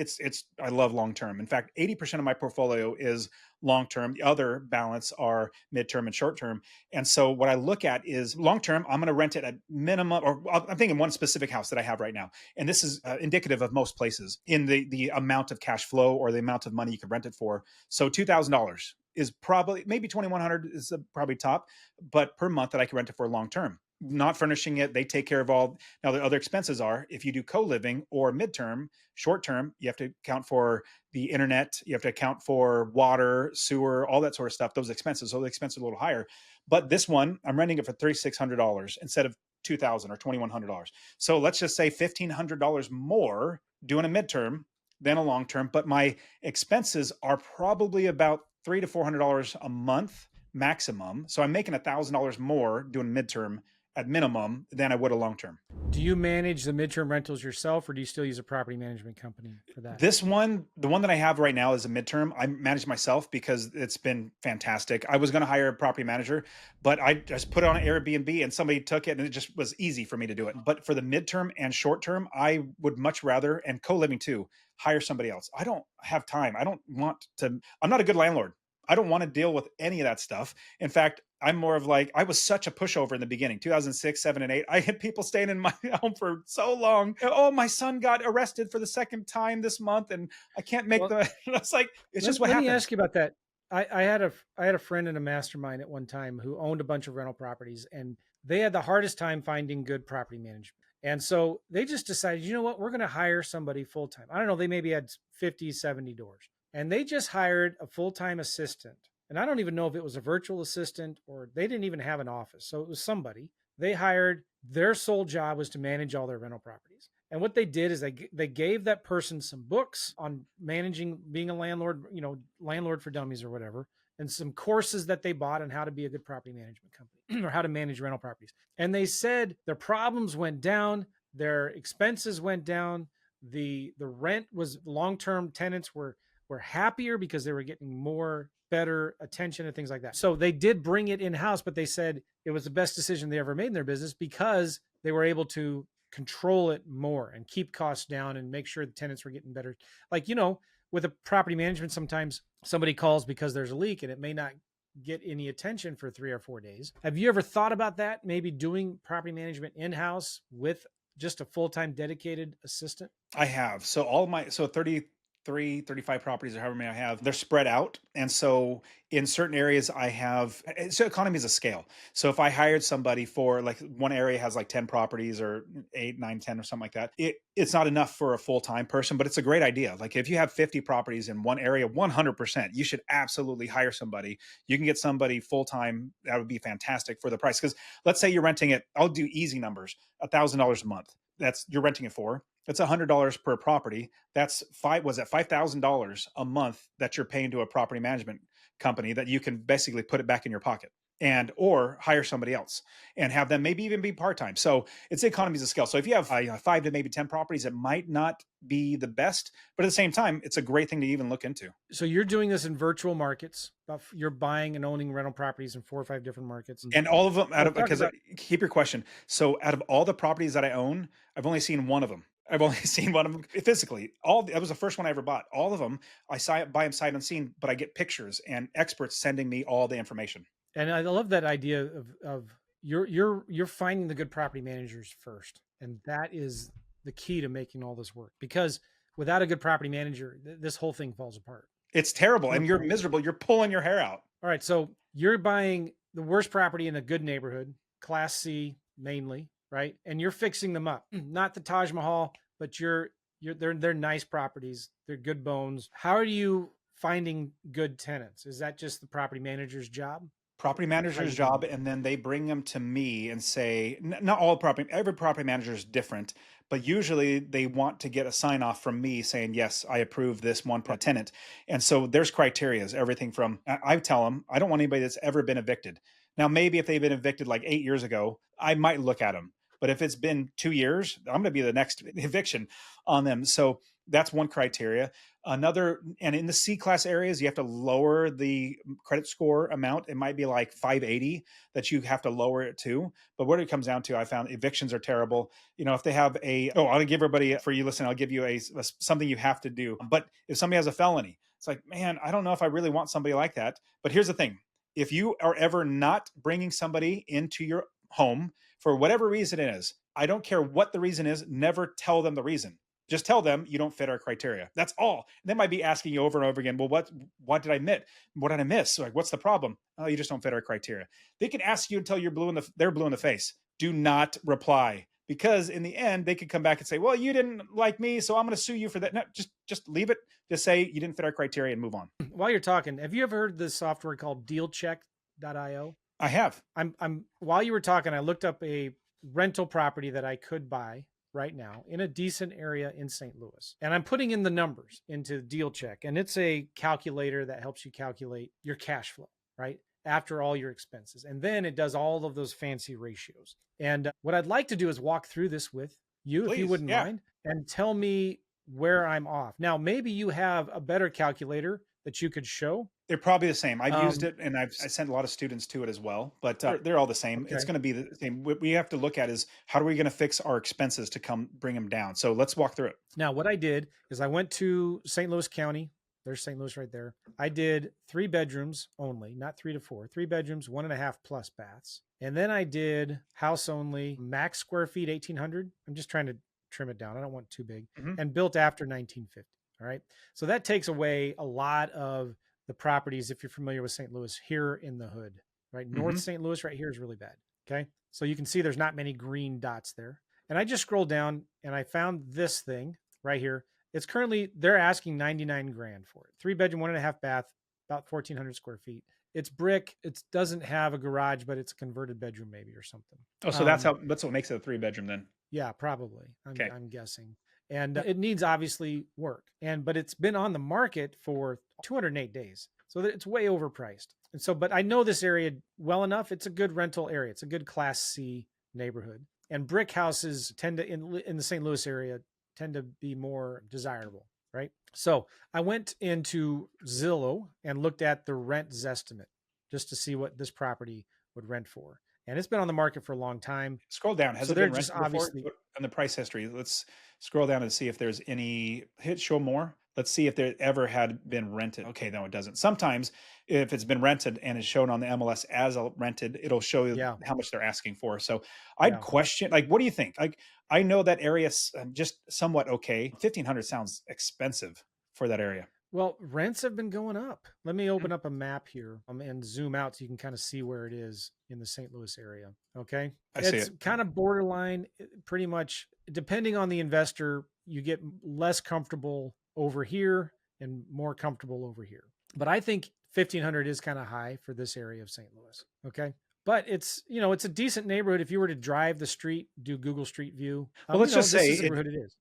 I love long-term. In fact, 80% of my portfolio is long-term. The other balance are midterm and short-term. And so what I look at is long-term, I'm going to rent it at minimum, or I'm thinking one specific house that I have right now. And this is indicative of most places in the amount of cash flow or the amount of money you can rent it for. So $2,000 is probably, maybe 2,100 is probably top, but per month that I can rent it for long-term. Not furnishing it, they take care of all. Now the other expenses are, if you do co-living or midterm, short-term, you have to account for the internet, you have to account for water, sewer, all that sort of stuff, those expenses. So the expenses are a little higher. But this one, I'm renting it for $3,600 instead of $2,000 or $2,100. So let's just say $1,500 more doing a midterm than a long-term, but my expenses are probably about $300 to $400 a month maximum. So I'm making $1,000 more doing midterm at minimum than I would a long-term. Do you manage the midterm rentals yourself, or do you still use a property management company for that? This one, the one that I have right now is a midterm. I manage myself because it's been fantastic. I was going to hire a property manager, but I just put it on Airbnb and somebody took it and it just was easy for me to do it. But for the midterm and short term, I would much rather, and co-living too, hire somebody else. I don't have time. I'm not a good landlord. I don't want to deal with any of that stuff. In fact, I'm more of like, I was such a pushover in the beginning, 2006, 7, and 8. I had people staying in my home for so long. Oh, my son got arrested for the second time this month and I can't make the, it's like, it's just what happens. Let me ask you about that. I had a friend in a mastermind at one time who owned a bunch of rental properties, and they had the hardest time finding good property management. And so they just decided, you know what, we're going to hire somebody full-time. I don't know, they maybe had 50, 70 doors. And they just hired a full-time assistant. And I don't even know if it was a virtual assistant or they didn't even have an office. So it was somebody. They hired, their sole job was to manage all their rental properties. And what they did is they gave that person some books on managing, being a landlord, landlord for dummies or whatever, and some courses that they bought on how to be a good property management company or how to manage rental properties. And they said their problems went down, their expenses went down, the rent was, long-term tenants were happier because they were getting more better attention and things like that. So they did bring it in-house, but they said it was the best decision they ever made in their business because they were able to control it more and keep costs down and make sure the tenants were getting better. Like, with a property management, sometimes somebody calls because there's a leak and it may not get any attention for 3 or 4 days. Have you ever thought about that? Maybe doing property management in-house with just a full-time dedicated assistant? I have. So all my, so 35 properties or however many I have, they're spread out. And so in certain areas I have, so economies of scale. So if I hired somebody for like one area has like 10 properties or 8, 9, 10 or something like that, it's not enough for a full-time person, but it's a great idea. Like if you have 50 properties in one area, 100%, you should absolutely hire somebody. You can get somebody full-time. That would be fantastic for the price. Because let's say you're renting it, I'll do easy numbers, $1,000 a month. That's you're renting it for. It's $100 per property. That's $5,000 a month that you're paying to a property management company that you can basically put it back in your pocket and or hire somebody else and have them maybe even be part-time. So it's economies of scale. So if you have 5 to maybe 10 properties, it might not be the best, but at the same time, it's a great thing to even look into. So you're doing this in virtual markets. You're buying and owning rental properties in 4 or 5 different markets. And all of them because keep your question. So out of all the properties that I own, I've only seen one of them. I've only seen one of them physically. That was the first one I ever bought. All of them, I buy them sight unseen, but I get pictures and experts sending me all the information. And I love that idea of you're finding the good property managers first, and that is the key to making all this work. Because without a good property manager, this whole thing falls apart. It's terrible, and you're miserable. You're pulling your hair out. All right, so you're buying the worst property in a good neighborhood, Class C mainly, right? And you're fixing them up. Not the Taj Mahal, but they're nice properties. They're good bones. How are you finding good tenants? Is that just the property manager's job? Property manager's job, and then they bring them to me and say, not all every property manager is different, but usually they want to get a sign off from me saying, yes, I approve this one tenant. And so there's criterias, everything from, I tell them, I don't want anybody that's ever been evicted. Now, maybe if they've been evicted like 8 years ago, I might look at them. But if it's been 2 years, I'm going to be the next eviction on them. So that's one criteria. Another, and in the C-class areas, you have to lower the credit score amount. It might be like 580 that you have to lower it to. But what it comes down to, I found evictions are terrible. If they have I'll give everybody, for you listen, I'll give you something you have to do. But if somebody has a felony, it's like, man, I don't know if I really want somebody like that. But here's the thing. If you are ever not bringing somebody into your home for whatever reason it is, I don't care what the reason is, never tell them the reason. Just tell them you don't fit our criteria. That's all. They might be asking you over and over again, well, what did I miss? What did I miss? Like, what's the problem? Oh, you just don't fit our criteria. They can ask you until they're blue in the face. Do not reply, because in the end, they could come back and say, well, you didn't like me, so I'm going to sue you for that. No, just leave it. Just say you didn't fit our criteria and move on. While you're talking, have you ever heard of this software called dealcheck.io? I have. While you were talking, I looked up a rental property that I could buy right now in a decent area in St. Louis. And I'm putting in the numbers into DealCheck, and it's a calculator that helps you calculate your cash flow, right? After all your expenses. And then it does all of those fancy ratios. And what I'd like to do is walk through this with you, please, if you wouldn't mind, and tell me where I'm off. Now, maybe you have a better calculator that you could show. They're probably the same. I've used it, and I sent a lot of students to it as well, but they're all the same. Okay. It's going to be the same. What we have to look at is how are we going to fix our expenses to bring them down? So let's walk through it. Now, what I did is I went to St. Louis County. There's St. Louis right there. I did 3 bedrooms only, not 3 to 4, 3 bedrooms, 1.5 plus baths. And then I did house only, max square feet, 1,800. I'm just trying to trim it down. I don't want too big. And built after 1950. All right. So that takes away a lot of the properties, if you're familiar with St. Louis, here in the hood, right? North St. Louis right here is really bad. Okay. So you can see there's not many green dots there. And I just scrolled down and I found this thing right here. It's currently, they're asking 99 grand for it. 3 bedroom, 1.5 bath, about 1,400 square feet. It's brick. It doesn't have a garage, but it's a converted bedroom maybe or something. Oh, so that's what makes it a 3 bedroom then. Yeah, probably. Okay. I'm guessing. And it needs obviously work. But it's been on the market for 208 days. So it's way overpriced. And so, but I know this area well enough. It's a good rental area. It's a good Class C neighborhood. And brick houses tend to, in the St. Louis area, tend to be more desirable, right? So I went into Zillow and looked at the rent Zestimate just to see what this property would rent for. And it's been on the market for a long time. Scroll down. Has So it they're been just rented before? obviously, On the price history, let's scroll down and see if there's any. Hit show more. Let's see if there ever had been rented. Okay, no, it doesn't. Sometimes if it's been rented and is shown on the MLS as a rented, it'll show you yeah, how much they're asking for. So I'd yeah. question, like, what do you think? Like, I know that area's just somewhat okay. 1,500 sounds expensive for that area. Well, rents have been going up. Let me open up a map here and zoom out so you can kind of see where it is in the St. Louis area. Okay. I see It's it. kind of borderline, pretty much, depending on the investor, you get less comfortable over here and more comfortable over here. But I think 1,500 is kind of high for this area of St. Louis. Okay. But it's, it's a decent neighborhood. If you were to drive the street, do Google Street View, Well, let's just this say is the neighborhood it is.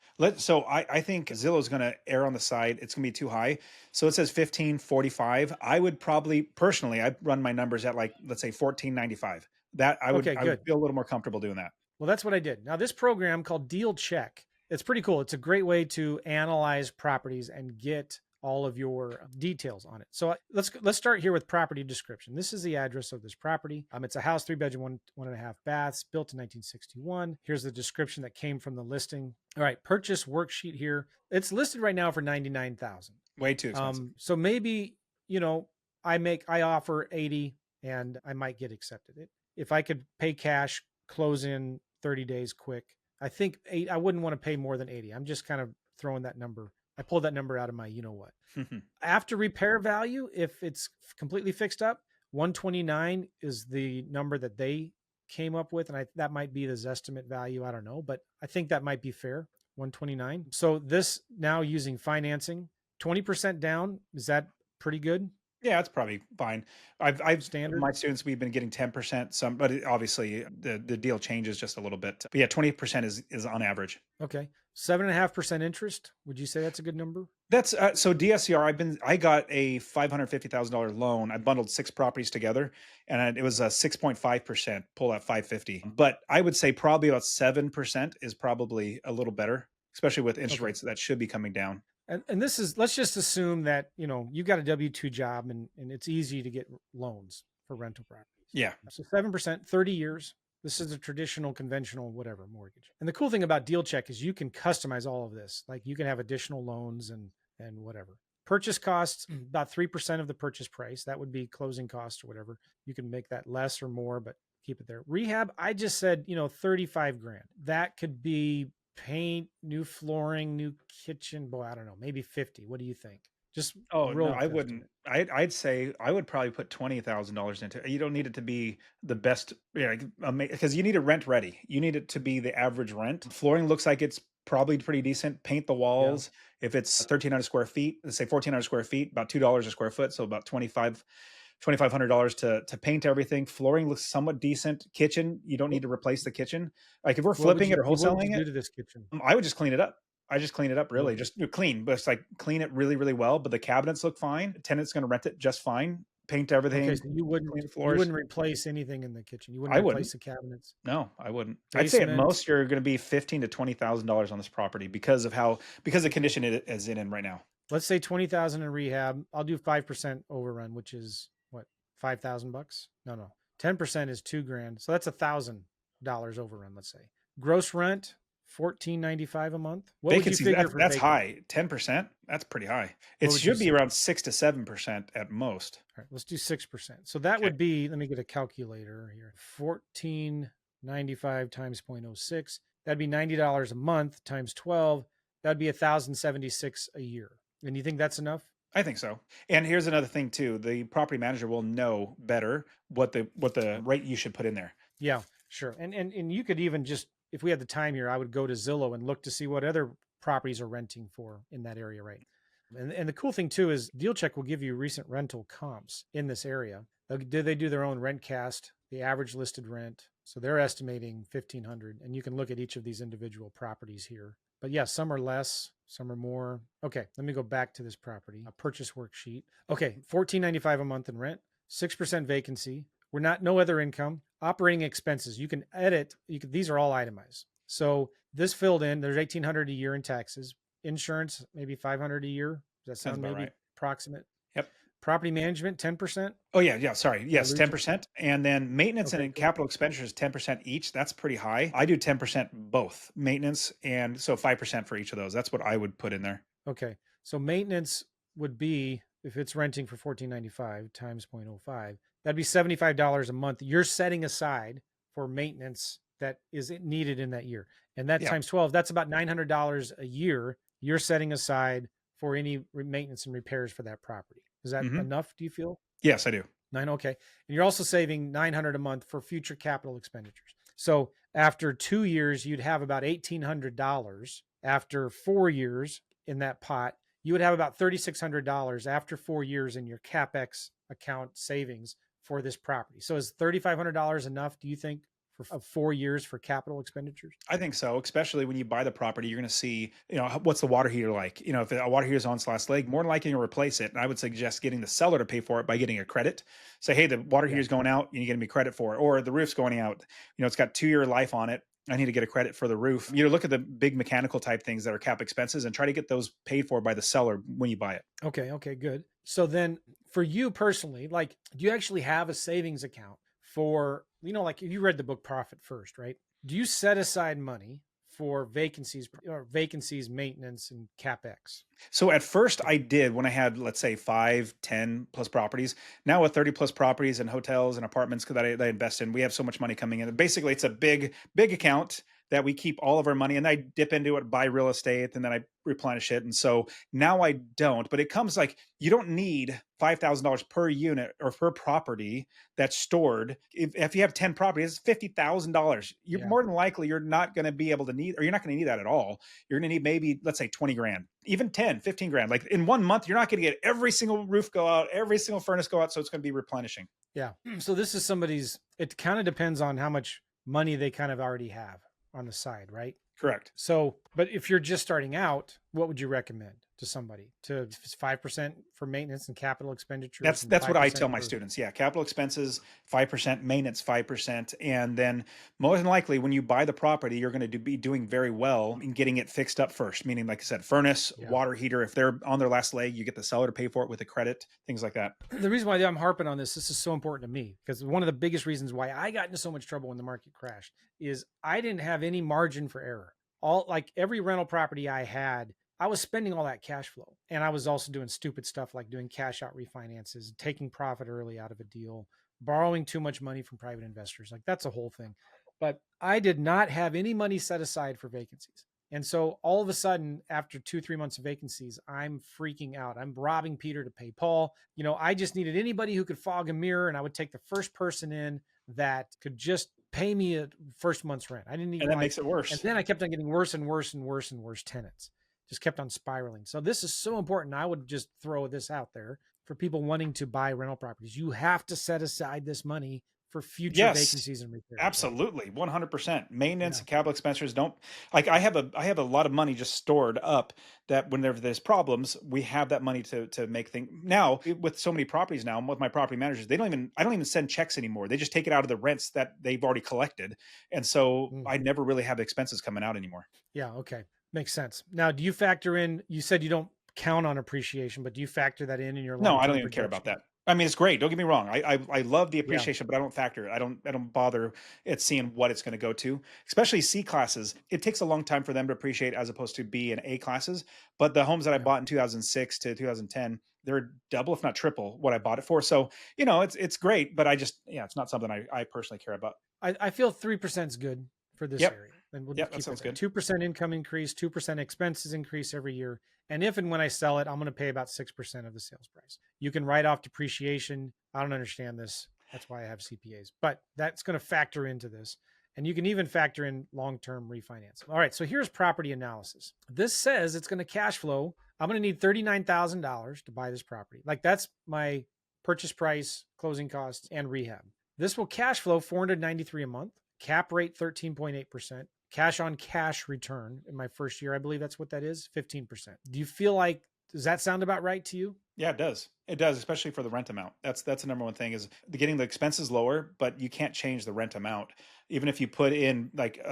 So I think Zillow's going to err on the side. It's going to be too high. So it says 1545. I would probably personally, I'd run my numbers at, like, let's say 1495. That I would, Okay, I would good. feel a little more comfortable doing that. Well, that's what I did. Now, this program called Deal Check, it's pretty cool. It's a great way to analyze properties and get all of your details on it. So let's start here with property description. This is the address of this property. It's a house, 3 bedroom, one and a half baths, built in 1961. Here's the description that came from the listing. All right, purchase worksheet here. It's listed right now for $99,000. Way too expensive. So maybe, I offer 80 and I might get accepted. If I could pay cash, close in 30 days quick, I think I wouldn't want to pay more than 80. I'm just kind of throwing that number. I pulled that number out of my, what. After repair value, if it's completely fixed up, 129 is the number that they came up with. And that might be the Zestimate value. I don't know, but I think that might be fair. 129. So this now using financing, 20% down. Is that pretty good? Yeah, it's probably fine. I've Standard? my students, we've been getting 10%, but obviously the deal changes just a little bit. But yeah, 20% is on average. Okay. 7.5% interest. Would you say that's a good number? That's so DSCR. I got a $550,000 loan. I bundled 6 properties together, and it was a 6.5% pull at 550. But I would say probably about 7% is probably a little better, especially with interest rates that should be coming down. And this is, let's just assume that, you've got a W-2 job and it's easy to get loans for rental properties. Yeah. So 7%, 30 years. This is a traditional, conventional, whatever mortgage. And the cool thing about Deal Check is you can customize all of this. Like you can have additional loans and whatever. Purchase costs, about 3% of the purchase price. That would be closing costs or whatever. You can make that less or more, but keep it there. Rehab, I just said, 35 grand. That could be paint, new flooring, new kitchen. Boy, I don't know, maybe 50. What do you think? Just no, I wouldn't. I'd say I would probably put $20,000 into it. You don't need it to be the best, because you need it rent ready. You need it to be the average rent. Flooring looks like it's probably pretty decent. Paint the walls. Yeah. If it's 1,300 square feet, let's say 1,400 square feet, about $2 a square foot, so about $2,500 to paint everything. Flooring looks somewhat decent. Kitchen, you don't need to replace the kitchen. Like if we're flipping it or wholesaling it, to this kitchen? I would just clean it up. I just clean it up, really. Just clean, but it's like clean it really, really well. But the cabinets look fine. The tenant's going to rent it just fine. Paint everything. Okay, so you wouldn't replace anything in the kitchen. You wouldn't replace the cabinets. No, I wouldn't. Basement. I'd say at most you're going to be $15,000 to $20,000 on this property because of the condition it is in right now. Let's say 20,000 in rehab. I'll do 5% overrun, which is what, $5,000? No, 10% is $2,000. So that's $1,000 overrun. Let's say gross rent $14.95 a month. What would you figure for that's high. 10%. That's pretty high. It should be around 6 to 7% at most. All right, let's do 6%. So that would be, let me get a calculator here. $14.95 times 0.06. That'd be $90 a month times 12. That'd be $1,076 a year. And you think that's enough? I think so. And here's another thing too. The property manager will know better what the rate you should put in there. Yeah, sure. And you could even just, if we had the time here, I would go to Zillow and look to see what other properties are renting for in that area, right? And the cool thing too is Deal Check will give you recent rental comps in this area. They do their own rent cast the average listed rent. So they're estimating 1,500, and you can look at each of these individual properties here. But yeah, some are less, some are more. Okay, let me go back to this property, a purchase worksheet. Okay, $14.95 a month in rent, 6% vacancy. We're not no other income. Operating expenses. You can edit. These are all itemized. So this filled in. There's 1,800 a year in taxes. Insurance, maybe 500 a year. Does that Sounds sound about maybe right. approximate? Yep. Property management, 10%. Oh yeah. Sorry. Did I Yes, lose you? 10%. And then maintenance Okay, and good. capital expenditures, 10% each. That's pretty high. I do 10% both maintenance and so 5% for each of those. That's what I would put in there. Okay. So maintenance would be, if it's renting for $14.95 times 0.05, that'd be $75 a month. You're setting aside for maintenance that is needed in that year. And that Yeah. times 12, that's about $900 a year you're setting aside for any maintenance and repairs for that property. Is that Hmm. enough, do you feel? Yes, I do. Okay. And you're also saving $900 a month for future capital expenditures. So after 2 years, you'd have about $1,800. After 4 years in that pot, you would have about $3,600 after 4 years in your CapEx account savings for this property. So is $3,500 enough, do you think, for 4 years for capital expenditures? I think so, especially when you buy the property, you're going to see, what's the water heater like? If a water heater is on its last leg, more than likely you'll replace it. And I would suggest getting the seller to pay for it by getting a credit. Say, hey, the water heater Yeah. is going out, and you get me credit for it, or the roof's going out. It's got 2-year life on it. I need to get a credit for the roof. Look at the big mechanical type things that are cap expenses and try to get those paid for by the seller when you buy it. Okay, good. So then for you personally, like, do you actually have a savings account for, like you read the book Profit First, right? Do you set aside money for vacancies, maintenance, and CapEx? So at first I did when I had, let's say, 5, 10 plus properties. Now with 30 plus properties and hotels and apartments that I invest in, we have so much money coming in. And basically it's a big, big account that we keep all of our money, and I dip into it, buy real estate, and then I replenish it. And so now I don't, but it comes like, you don't need $5,000 per unit or per property that's stored. If you have 10 properties, it's $50,000. You're Yeah. more than likely, you're not going to be able to need, or you're not going to need that at all. You're going to need maybe, let's say 20 grand, even 10, 15 grand. Like in 1 month, you're not going to get every single roof go out, every single furnace go out. So it's going to be replenishing. Yeah. So this is it kind of depends on how much money they kind of already have on the side, right? Correct. So, but if you're just starting out, what would you recommend to somebody? To 5% for maintenance and capital expenditures? That's what I tell my for, students. Yeah, capital expenses 5%, maintenance 5%, and then more than likely when you buy the property, you're going to be doing very well in getting it fixed up first. Meaning, like I said, furnace, Yeah. water heater. If they're on their last leg, you get the seller to pay for it with a credit, things like that. The reason why I'm harping on this is so important to me, because one of the biggest reasons why I got into so much trouble when the market crashed is I didn't have any margin for error. Like every rental property I had, I was spending all that cash flow. And I was also doing stupid stuff like doing cash out refinances, taking profit early out of a deal, borrowing too much money from private investors. Like that's a whole thing. But I did not have any money set aside for vacancies. And so all of a sudden, after 2-3 months of vacancies, I'm freaking out. I'm robbing Peter to pay Paul. I just needed anybody who could fog a mirror, and I would take the first person in that could just pay me a first month's rent. I didn't even And that makes it worse. And then I kept on getting worse and worse and worse and worse tenants. Just kept on spiraling. So this is so important. I would just throw this out there for people wanting to buy rental properties. You have to set aside this money for future vacancies and repairs. Absolutely. 100%. Maintenance and capital expenditures don't, like, I have a lot of money just stored up that whenever there's problems, we have that money to make things. Now with so many properties now, with my property managers, I don't even send checks anymore. They just take it out of the rents that they've already collected. And so I never really have expenses coming out anymore. Yeah. Okay. Makes sense. Now, do you factor in, you said you don't count on appreciation, but do you factor that in your No, long-term I don't even care about that. I mean, it's great. Don't get me wrong. I love the appreciation, but I don't factor it. I don't bother at seeing what it's going to go to. Especially C classes. It takes a long time for them to appreciate as opposed to B and A classes. But the homes that I bought in 2006 to 2010, they're double, if not triple, what I bought it for. So it's great, but it's not something I personally care about. I feel 3% is good for this area. And we'll keep that sounds good. 2% income increase, 2% expenses increase every year. And if and when I sell it, I'm going to pay about 6% of the sales price. You can write off depreciation. I don't understand this. That's why I have CPAs, but that's going to factor into this. And you can even factor in long-term refinance. All right, so here's property analysis. This says it's going to cash flow. I'm going to need $39,000 to buy this property. Like that's my purchase price, closing costs, and rehab. This will cash flow 493 a month, cap rate 13.8%, cash on cash return in my first year. I believe that's what that is, 15%. Do you feel like, does that sound about right to you? Yeah, it does. It does, especially for the rent amount. That's the number one thing is getting the expenses lower, but you can't change the rent amount. Even if you put in like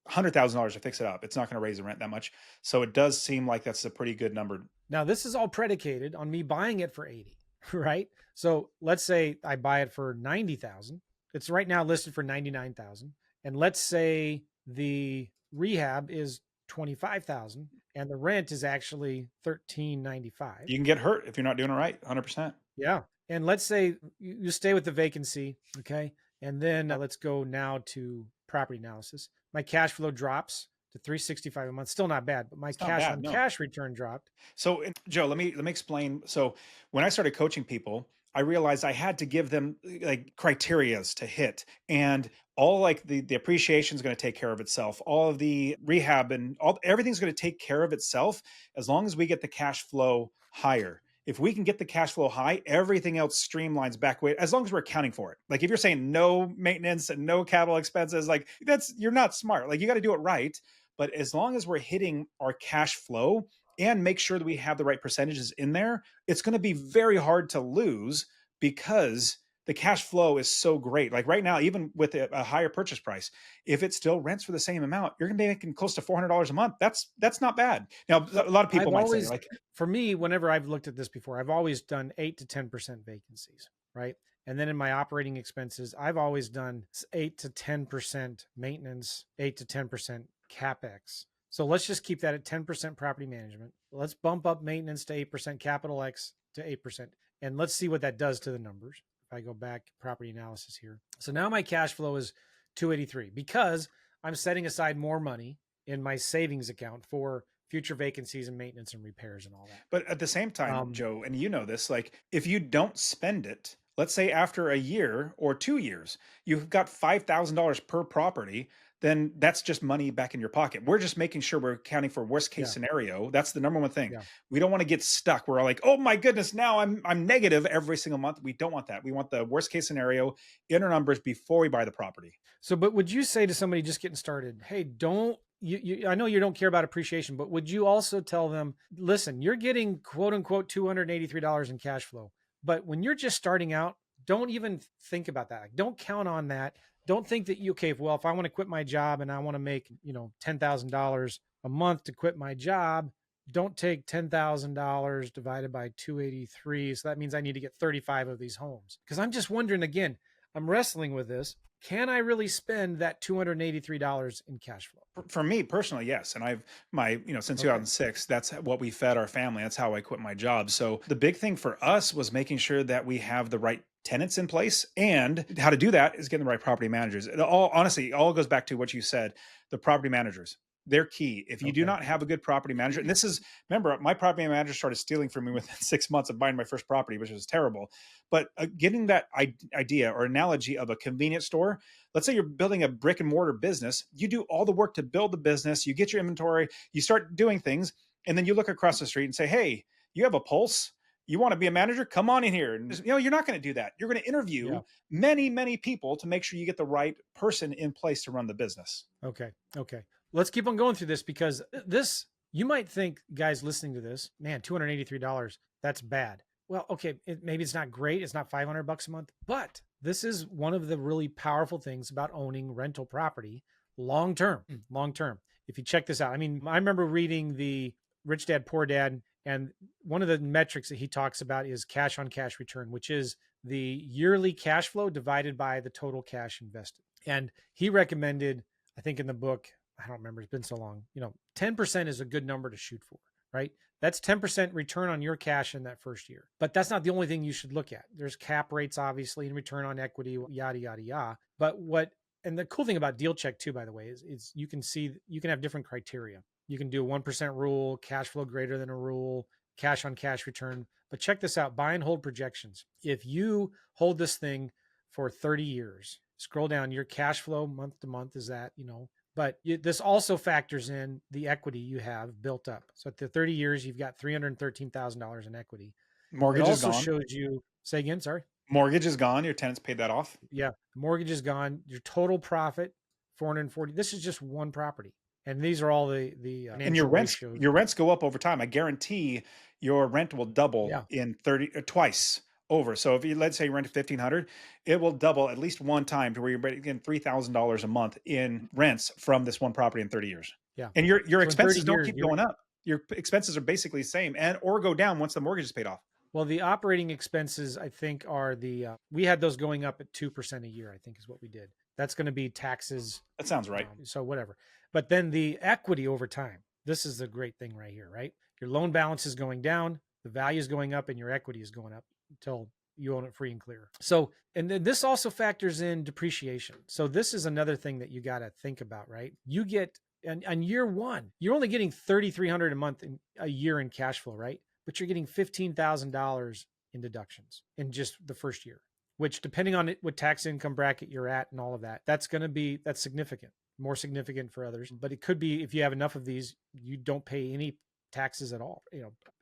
$100,000 to fix it up, it's not going to raise the rent that much. So it does seem like that's a pretty good number. Now, this is all predicated on me buying it for 80, right? So let's say I buy it for 90,000. It's right now listed for 99,000. And let's say the rehab is 25,000 and the rent is actually 1395. You can get hurt if you're not doing it right, 100%. Yeah. And let's say you stay with the vacancy, okay? And then let's go now to property analysis. My cash flow drops to 365 a month. Still not bad, but my cash on cash return dropped. So, Joe, let me explain. So, when I started coaching people, I realized I had to give them like criterias to hit, and all like the appreciation is going to take care of itself. All of the rehab and everything's going to take care of itself as long as we get the cash flow higher. If we can get the cash flow high, everything else streamlines back way, as long as we're accounting for it. Like if you're saying no maintenance and no capital expenses, like you're not smart. Like you got to do it right. But as long as we're hitting our cash flow and make sure that we have the right percentages in there, it's going to be very hard to lose because the cash flow is so great. Like right now, even with a higher purchase price, if it still rents for the same amount, you're going to be making close to $400 a month. That's not bad. Now, a lot of people might say, like, for me, whenever I've looked at this before, I've always done 8 to 10% vacancies, right? And then in my operating expenses, I've always done 8 to 10% maintenance, 8 to 10% CapEx. So let's just keep that at 10% property management. Let's bump up maintenance to 8%, capital X to 8%. And let's see what that does to the numbers. If I go back property analysis here. So now my cash flow is 283 because I'm setting aside more money in my savings account for future vacancies and maintenance and repairs and all that. But at the same time, Joe, and you know this, like if you don't spend it, let's say after a year or 2 years, you've got $5,000 per property, then that's just money back in your pocket. We're just making sure we're accounting for worst case scenario. That's the number one thing. Yeah. We don't want to get stuck. We're like, oh my goodness, now I'm negative every single month. We don't want that. We want the worst case scenario in our numbers before we buy the property. So, but would you say to somebody just getting started, hey, don't, I know you don't care about appreciation, but would you also tell them, listen, you're getting quote unquote $283 in cash flow, but when you're just starting out, don't even think about that. Like, don't count on that. Don't think that if I want to quit my job and I want to make, $10,000 a month to quit my job, don't take $10,000 divided by 283. So that means I need to get 35 of these homes. Because I'm just wondering, again, I'm wrestling with this. Can I really spend that $283 in cash flow? For me personally, yes. And since 2006, that's what we fed our family. That's how I quit my job. So the big thing for us was making sure that we have the right tenants in place, and how to do that is getting the right property managers. It all goes back to what you said, the property managers. They're key. If you do not have a good property manager, and remember, my property manager started stealing from me within 6 months of buying my first property, which was terrible. But getting that idea or analogy of a convenience store, let's say you're building a brick and mortar business, you do all the work to build the business, you get your inventory, you start doing things, and then you look across the street and say, hey, you have a pulse? You want to be a manager? Come on in here. And, you're not going to do that. You're going to interview many, many people to make sure you get the right person in place to run the business. Okay. Let's keep on going through this, because you might think, guys listening to this, man, $283, that's bad. Well, okay, maybe it's not great. It's not $500 a month, but this is one of the really powerful things about owning rental property long-term. If you check this out, I remember reading the Rich Dad, Poor Dad, and one of the metrics that he talks about is cash on cash return, which is the yearly cash flow divided by the total cash invested. And he recommended, I think in the book, I don't remember, it's been so long, 10% is a good number to shoot for, right? That's 10% return on your cash in that first year. But that's not the only thing you should look at. There's cap rates, obviously, and return on equity, yada, yada, yada. And the cool thing about Deal Check too, by the way, is you can have different criteria. You can do a 1% rule, cash flow greater than a rule, cash on cash return. But check this out, buy and hold projections. If you hold this thing for 30 years, scroll down, your cash flow month to month is that, but this also factors in the equity you have built up. So at the 30 years, you've got $313,000 in equity. Mortgage is gone. Shows you, say again, sorry. Mortgage is gone. Your tenants paid that off. Yeah. Mortgage is gone. Your total profit, 440. This is just one property. And these are all the And financial ratios. your rents go up over time. I guarantee your rent will double Yeah. in 30 twice over. So if you, let's say you rent 1,500, it will double at least one time to where you're getting $3,000 a month in rents from this one property in 30 years. Yeah. And your So in 30 expenses don't years, keep going up. Your expenses are basically the same and or go down once the mortgage is paid off. well, the operating expenses, I think, are we had those going up at 2% a year, I think is what we did. That's going to be taxes. That sounds right. So whatever. But then the equity over time, this is the great thing right here, right? Your loan balance is going down, the value is going up, and your equity is going up until you own it free and clear. So, and then this also factors in depreciation. So this is another thing that you got to think about, right? You get, and on year one, you're only getting $3,300 a year in cash flow, right? But you're getting $15,000 in deductions in just the first year, which depending on what tax income bracket you're at and all of that, that's significant, more significant for others. But it could be, if you have enough of these, you don't pay any taxes at all,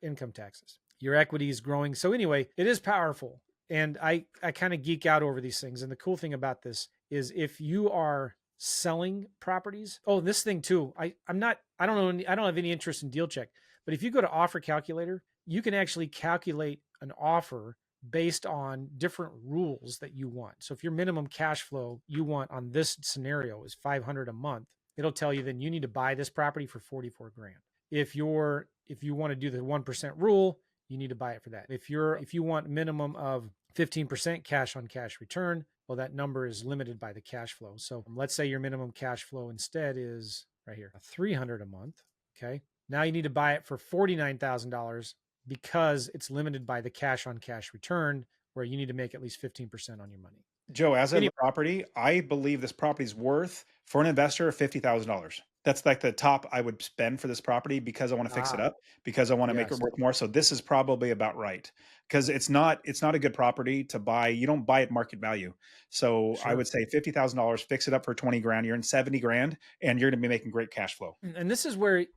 income taxes. Your equity is growing. So anyway, it is powerful. And I kind of geek out over these things. And the cool thing about this is if you are selling properties, this thing too, I don't have any interest in deal check, but if you go to offer calculator, you can actually calculate an offer based on different rules that you want. So if your minimum cash flow you want on this scenario is 500 a month, it'll tell you then you need to buy this property for 44 grand. If you want to do the 1% rule, you need to buy it for that. If you want minimum of 15% cash on cash return, well, that number is limited by the cash flow. So let's say your minimum cash flow instead is right here, 300 a month. Okay. Now you need to buy it for $49,000 because it's limited by the cash on cash return, where you need to make at least 15% on your money. Joe, as a property, I believe this property is worth for an investor $50,000. That's like the top I would spend for this property because I want to fix it up, because I want to make it worth more. So this is probably about right, because it's not a good property to buy. You don't buy at market value. So I would say $50,000, fix it up for 20 grand. You're in 70 grand and you're going to be making great cash flow. And this is why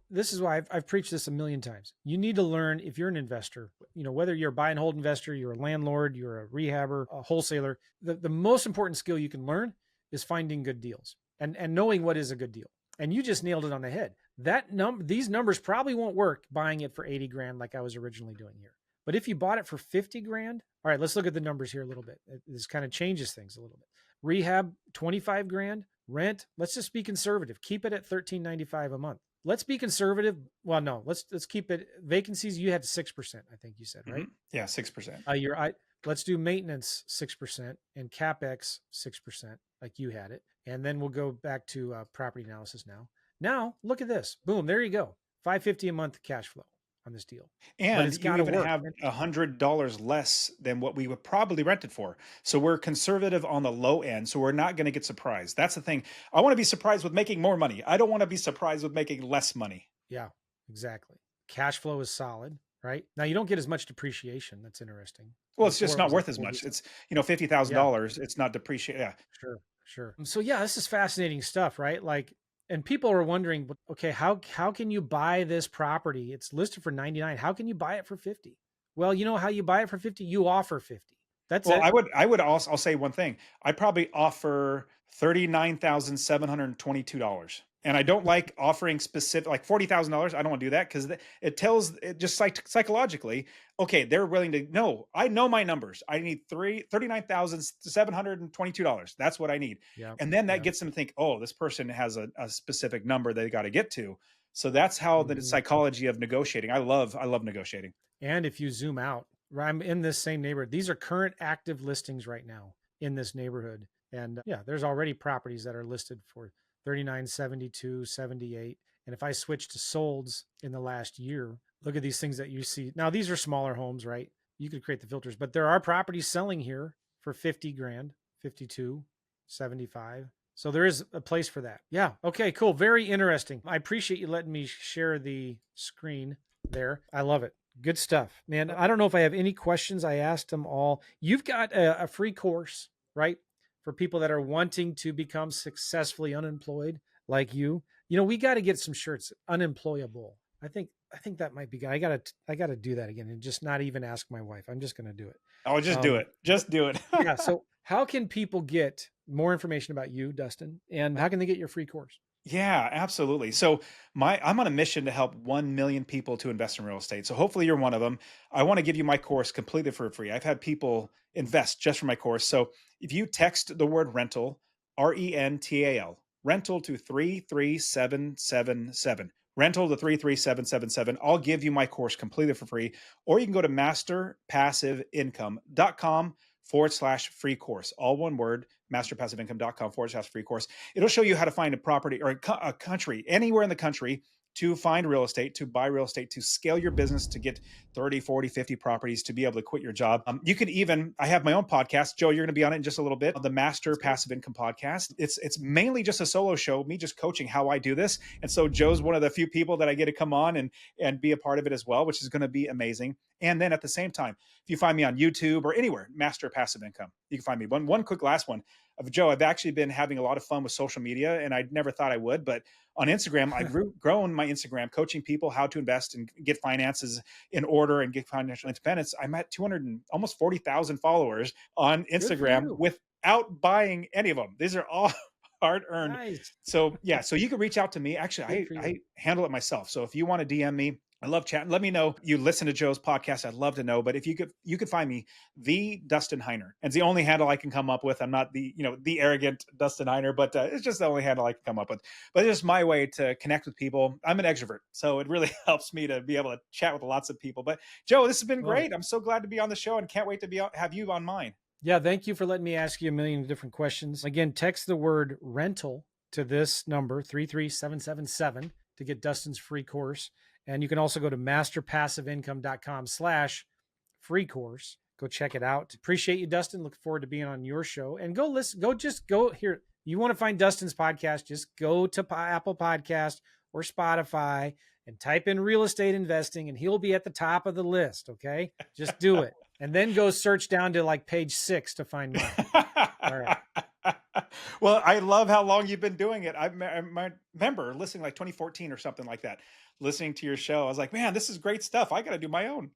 I've preached this a million times. You need to learn, if you're an investor, whether you're a buy and hold investor, you're a landlord, you're a rehabber, a wholesaler, the most important skill you can learn is finding good deals and knowing what is a good deal. And you just nailed it on the head. These numbers probably won't work buying it for 80 grand like I was originally doing here. But if you bought it for 50 grand, all right, let's look at the numbers here a little bit. This kind of changes things a little bit. Rehab, 25 grand. Rent, let's just be conservative. Keep it at $13.95 a month. Let's be conservative. Well, no, let's keep it. Vacancies, you had 6%, I think you said, right? Mm-hmm. Yeah, 6%. Let's do maintenance 6% and CapEx 6%, like you had it. And then we'll go back to property analysis now. Now, look at this. Boom, there you go. $550 a month cash flow on this deal. And it's you even have $100 less than what we would probably rent it for. So we're conservative on the low end. So we're not going to get surprised. That's the thing. I want to be surprised with making more money. I don't want to be surprised with making less money. Yeah, exactly. Cash flow is solid, right? Now you don't get as much depreciation. That's interesting. Well, it's just not worth as much. It's, $50,000. It's not depreciate. Yeah. Sure. So yeah, this is fascinating stuff, right? Like, and people are wondering, okay, how can you buy this property? It's listed for 99. How can you buy it for 50? Well, you know how you buy it for 50? You offer 50. That's it. I would also, I'll say one thing. I'd probably offer $39,722. And I don't like offering specific, like $40,000. I don't want to do that because it tells it just psychologically, okay, they're willing to know. I know my numbers. I need $39,722. That's what I need. And then that gets them to think, oh, this person has a specific number they got to get to. So that's how the psychology of negotiating. I love negotiating. And if you zoom out, I'm in this same neighborhood. These are current active listings right now in this neighborhood. And yeah, there's already properties that are listed for 39, 72, 78. And if I switch to solds in the last year, look at these things that you see. Now, these are smaller homes, right? You could create the filters, but there are properties selling here for 50 grand, 52, 75. So there is a place for that. Yeah. Okay, cool. Very interesting. I appreciate you letting me share the screen there. I love it. Good stuff, man. I don't know if I have any questions. I asked them all. You've got a free course, right? For people that are wanting to become successfully unemployed like you. We got to get some shirts, unemployable. I think I think that might be good. I gotta do that again and just not even ask my wife. I'm just gonna do it. Oh, just do it. Just do it. Yeah. So how can people get more information about you, Dustin? And how can they get your free course? Yeah, absolutely. So I'm on a mission to help 1 million people to invest in real estate. So hopefully you're one of them. I want to give you my course completely for free. I've had people invest just for my course. So if you text the word rental, RENTAL, rental to 33777, rental to 33777, I'll give you my course completely for free. Or you can go to masterpassiveincome.com/free course. All one word, masterpassiveincome.com/free course. It'll show you how to find a property or a country, anywhere in the country, to find real estate, to buy real estate, to scale your business, to get 30, 40, 50 properties, to be able to quit your job. You could even, I have my own podcast. Joe, you're going to be on it in just a little bit. The Master Passive Income Podcast. It's mainly just a solo show, me just coaching how I do this. And so Joe's one of the few people that I get to come on and be a part of it as well, which is going to be amazing. And then at the same time, if you find me on YouTube or anywhere, Master Passive Income, you can find me. One quick last one. Joe, I've actually been having a lot of fun with social media, and I never thought I would, but on Instagram, I've grown my Instagram, coaching people how to invest and get finances in order and get financial independence. I'm at 200 and almost 40,000 followers on Instagram without buying any of them. These are all hard earned. Nice. So yeah, so you can reach out to me. Actually, I handle it myself. So if you want to DM me, I love chatting. Let me know you listen to Joe's podcast. I'd love to know. But if you could find me, the Dustin Heiner. And it's the only handle I can come up with. I'm not the arrogant Dustin Heiner, but it's just the only handle I can come up with. But it's just my way to connect with people. I'm an extrovert, so it really helps me to be able to chat with lots of people. But Joe, this has been great. I'm so glad to be on the show and can't wait to have you on mine. Yeah, thank you for letting me ask you a million different questions. Again, text the word rental to this number, 33777, to get Dustin's free course. And you can also go to masterpassiveincome.com/free course. Go check it out. Appreciate you, Dustin. Look forward to being on your show. And go listen, go here. You want to find Dustin's podcast, just go to Apple Podcast or Spotify and type in real estate investing, and he'll be at the top of the list. Okay. Just do it. And then go search down to like page 6 to find mine. All right. Well, I love how long you've been doing it. I remember listening like 2014 or something like that, listening to your show. I was like, man, this is great stuff. I got to do my own.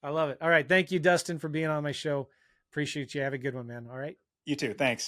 I love it. All right. Thank you, Dustin, for being on my show. Appreciate you. Have a good one, man. All right. You too. Thanks.